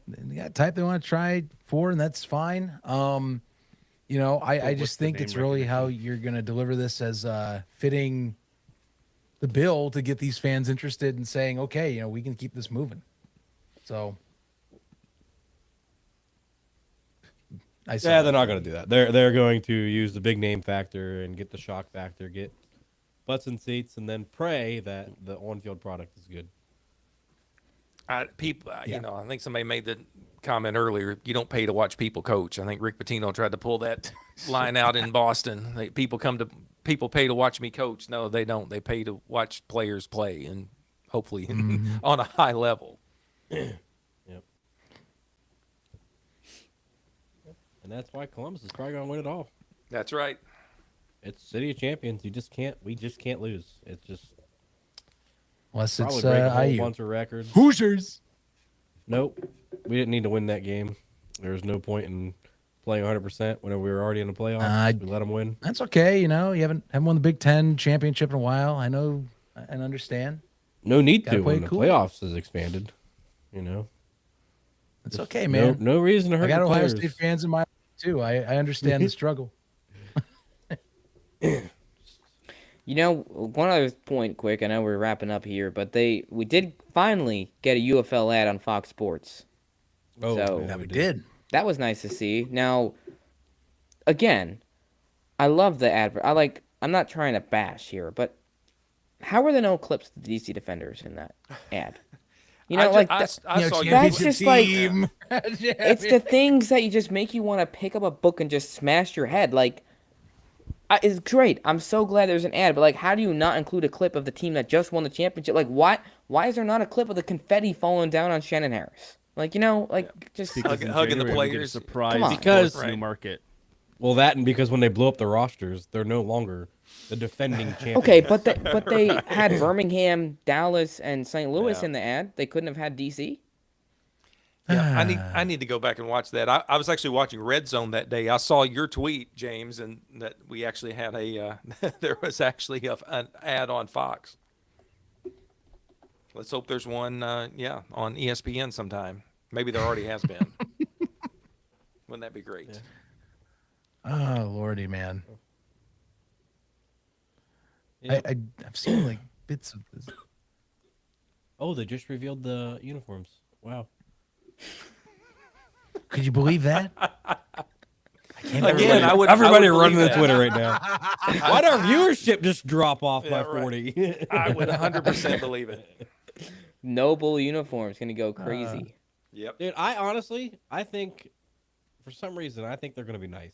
They got a type they want to try for, and that's fine. You know, I just think it's really how you're going to deliver this as fitting the bill to get these fans interested in saying, okay, you know, we can keep this moving. So, they're not going to do that. They're going to use the big name factor and get the shock factor, get butts and seats, and then pray that the on-field product is good. You know, I think somebody made the comment earlier. You don't pay to watch people coach. I think Rick Pitino tried to pull that line out in Boston. People pay to watch me coach. No, they don't. They pay to watch players play, and hopefully on a high level. Yep. And that's why Columbus is probably going to win it all. That's right. It's City of Champions. We just can't lose. It's just unless it's break a whole IU. bunch of records. Hoosiers. Nope. We didn't need to win that game. There was no point in playing 100% whenever we were already in the playoffs. We let them win. That's okay. You know, you haven't won the Big Ten championship in a while. I know and understand. No need Gotta to play when the cool. playoffs is expanded. You know, it's okay, man. No reason to hurt. I got the Ohio players. State fans in my too. I understand the struggle. You know, one other point quick, I know we're wrapping up here, but we did finally get a UFL ad on Fox Sports. Oh, so Yeah, we did. that was nice to see. Now, again, I love the advert. I'm not trying to bash here, but how were there no clips of the DC Defenders in that ad? You know, I saw you. that's just like team. it's the things that you just make you want to pick up a book and just smash your head. Like, it's great. I'm so glad there's an ad, but like, how do you not include a clip of the team that just won the championship? Like, why is there not a clip of the confetti falling down on Shannon Harris? Like, you know, like just hugging the players. Surprise Come on. Because new market. Well, that and because when they blow up the rosters, they're no longer the defending champion. Okay, but they had Birmingham, Dallas, and St. Louis Yeah. in the ad. They couldn't have had DC. Yeah, I need to go back and watch that. I was actually watching Red Zone that day. I saw your tweet, James, and that we actually had there was actually an ad on Fox. Let's hope there's one, on ESPN sometime. Maybe there already has been. Wouldn't that be great? Oh, Lordy, man. Yeah. I've seen like bits of this. Oh, they just revealed the uniforms. Wow. Could you believe that? Again, I would Everybody I would running to believe Twitter that. right now. Why'd our viewership just drop off by Yeah, right. 40? I would 100% believe it. Noble uniforms gonna go crazy. Yep. Dude, I think, for some reason, I think they're going to be nice.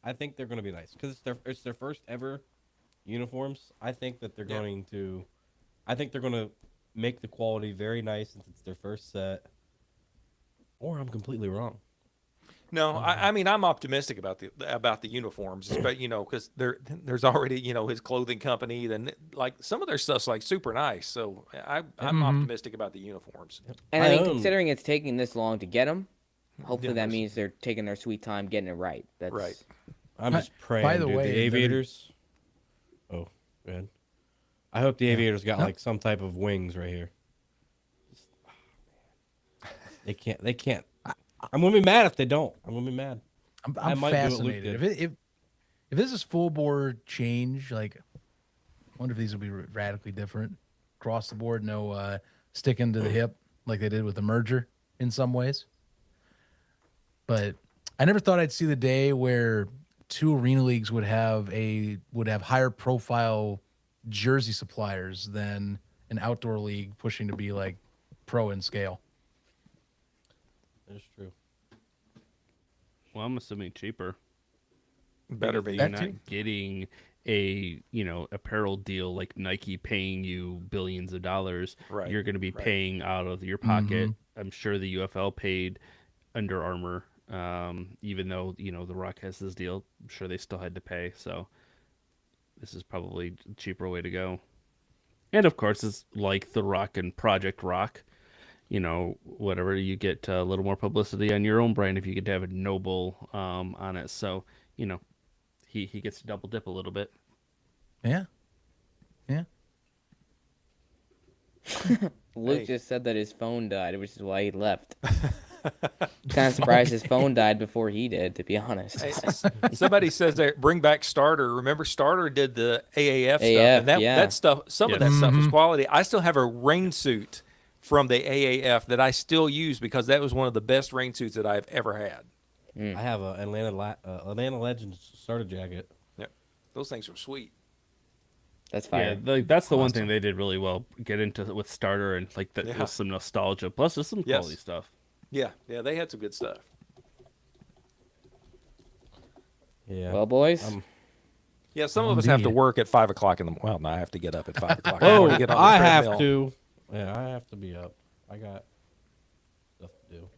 I think they're going to be nice because it's their first ever uniforms. I think that they're going to make the quality very nice since it's their first set. Or I'm completely wrong. No, I mean I'm optimistic about the uniforms, but because there's already his clothing company. Then like some of their stuff's like super nice, so I'm optimistic about the uniforms. And I mean, considering it's taking this long to get them, hopefully that Yes. means they're taking their sweet time getting it right. That's Right. I'm just praying. By the dude, way, the Aviators. Oh, man. I hope the Aviators got like some type of wings right here. They can't. I'm gonna be mad if they don't. I'm gonna be mad. I I'm might do it, Luke fascinated. did. If this is full board change, like, I wonder if these will be radically different across the board. No sticking to the hip like they did with the merger in some ways. But I never thought I'd see the day where two arena leagues would have higher profile jersey suppliers than an outdoor league pushing to be like pro in scale. That's true. Well, I'm assuming cheaper. Better be. You're That too. not getting a apparel deal like Nike paying you billions of dollars. Right, You're going to be right. paying out of your pocket. I'm sure the UFL paid Under Armour, even though The Rock has this deal. I'm sure they still had to pay. So this is probably a cheaper way to go. And of course, it's like The Rock and Project Rock. Whatever, you get a little more publicity on your own brand if you get to have a Noble on it. So, he gets to double dip a little bit. Yeah. Yeah. Luke just said that his phone died, which is why he left. Kind of surprised his phone died before he did, to be honest. Somebody says that bring back Starter. Remember, Starter did the AAF stuff, AAF, and that yeah. stuff. Some of that stuff was quality. I still have a rain suit from the AAF that I still use because that was one of the best rain suits that I've ever had. I have a Atlanta Legends starter jacket. Yep, those things were sweet. That's Yeah, fire. that's the one thing they did really well. Get into with Starter and like that Yeah. with some nostalgia. Plus, there's some Yes. quality stuff. Yeah, they had some good stuff. Yeah. Well, boys, Yeah, some of us have to Indeed. work at 5 o'clock in the morning. Well, no, I have to get up at 5 o'clock. Oh, to get on the I have treadmill. to. Yeah, I have to be up. I got stuff to do.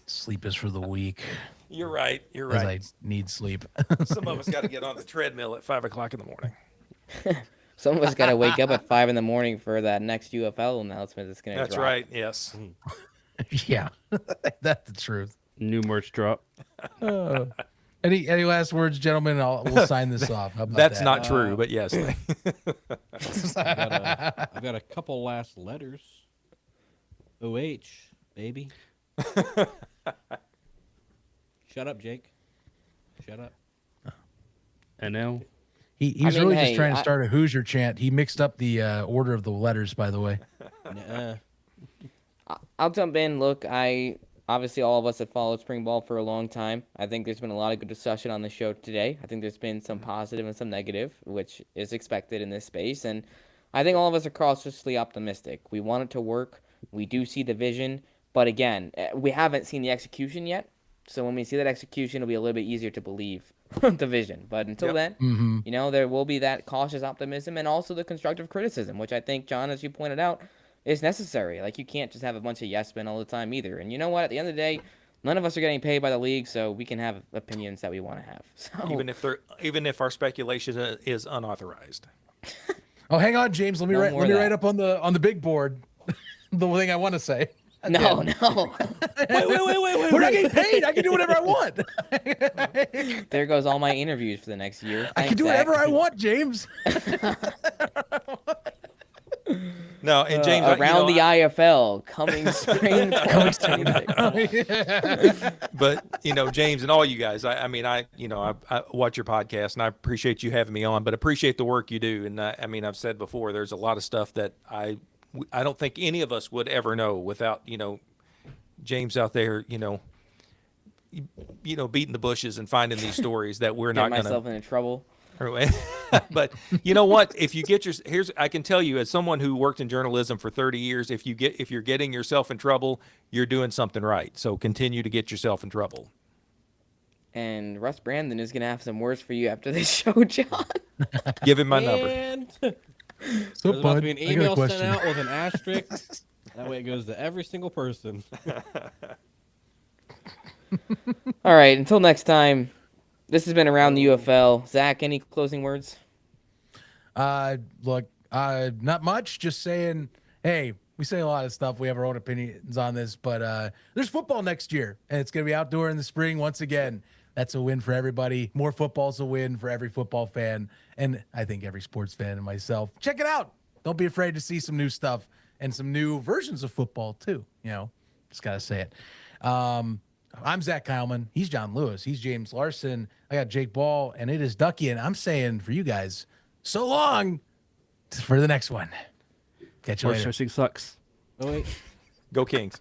Sleep is for the weak, You're right. You're as right. I need sleep. Some of us got to get on the treadmill at 5 o'clock in the morning. some of us got to wake up at 5 in the morning for that next UFL announcement that's going to That's drop. right. Yes. Yeah, that's the truth. New merch drop. Any last words, gentlemen? We'll sign this off. How about That's that? not true, but yes. I've got a couple last letters. OH, baby. Shut up, Jake. Shut up. NL. He's I mean, really hey, just trying to start a Hoosier chant. He mixed up the order of the letters, by the way. Nuh-uh. I'll jump in. Look, obviously all of us have followed spring ball for a long time. I think there's been a lot of good discussion on the show today. I think there's been some positive and some negative, which is expected in this space. And I think all of us are cautiously optimistic. We want it to work. We do see the vision. But again, we haven't seen the execution yet. So when we see that execution, it'll be a little bit easier to believe the vision. But until then, there will be that cautious optimism and also the constructive criticism, which I think, John, as you pointed out, is necessary. Like, you can't just have a bunch of yes men all the time either. And you know what? At the end of the day, none of us are getting paid by the league, so we can have opinions that we want to have. So even if our speculation is unauthorized. Oh, hang on, James. Let me write up on the big board the thing I want to say. no. Wait. We're not getting paid. I can do whatever I want. There goes all my interviews for the next year. I can do whatever I want, James. No, and James, Around the IFL coming spring 2026. But James and all you guys, I watch your podcast and I appreciate you having me on, but appreciate the work you do. And I've said before, there's a lot of stuff that I don't think any of us would ever know without James out there beating the bushes and finding these stories that we're not going to. Myself into trouble. But you know what? If you get I can tell you, as someone who worked in journalism for 30 years, if you're getting yourself in trouble, you're doing something right. So continue to get yourself in trouble. And Russ Brandon is gonna have some words for you after this show, John. Give him my number. And So, there's about to bud, be an I got a email sent question. out with an asterisk. That way it goes to every single person. All right, until next time. This has been Around the UFL. Zach, any closing words? Look, not much. Just saying, hey, we say a lot of stuff. We have our own opinions on this, but there's football next year, and it's going to be outdoor in the spring once again. That's a win for everybody. More football's a win for every football fan, and I think every sports fan and myself. Check it out. Don't be afraid to see some new stuff and some new versions of football, too. Just got to say it. I'm Zach Kyleman. He's John Lewis. He's James Larson. I got Jake Ball, and it is Ducky. And I'm saying for you guys, so long for the next one. Catch you later. Horse racing sucks. Oh, wait. Go Kings.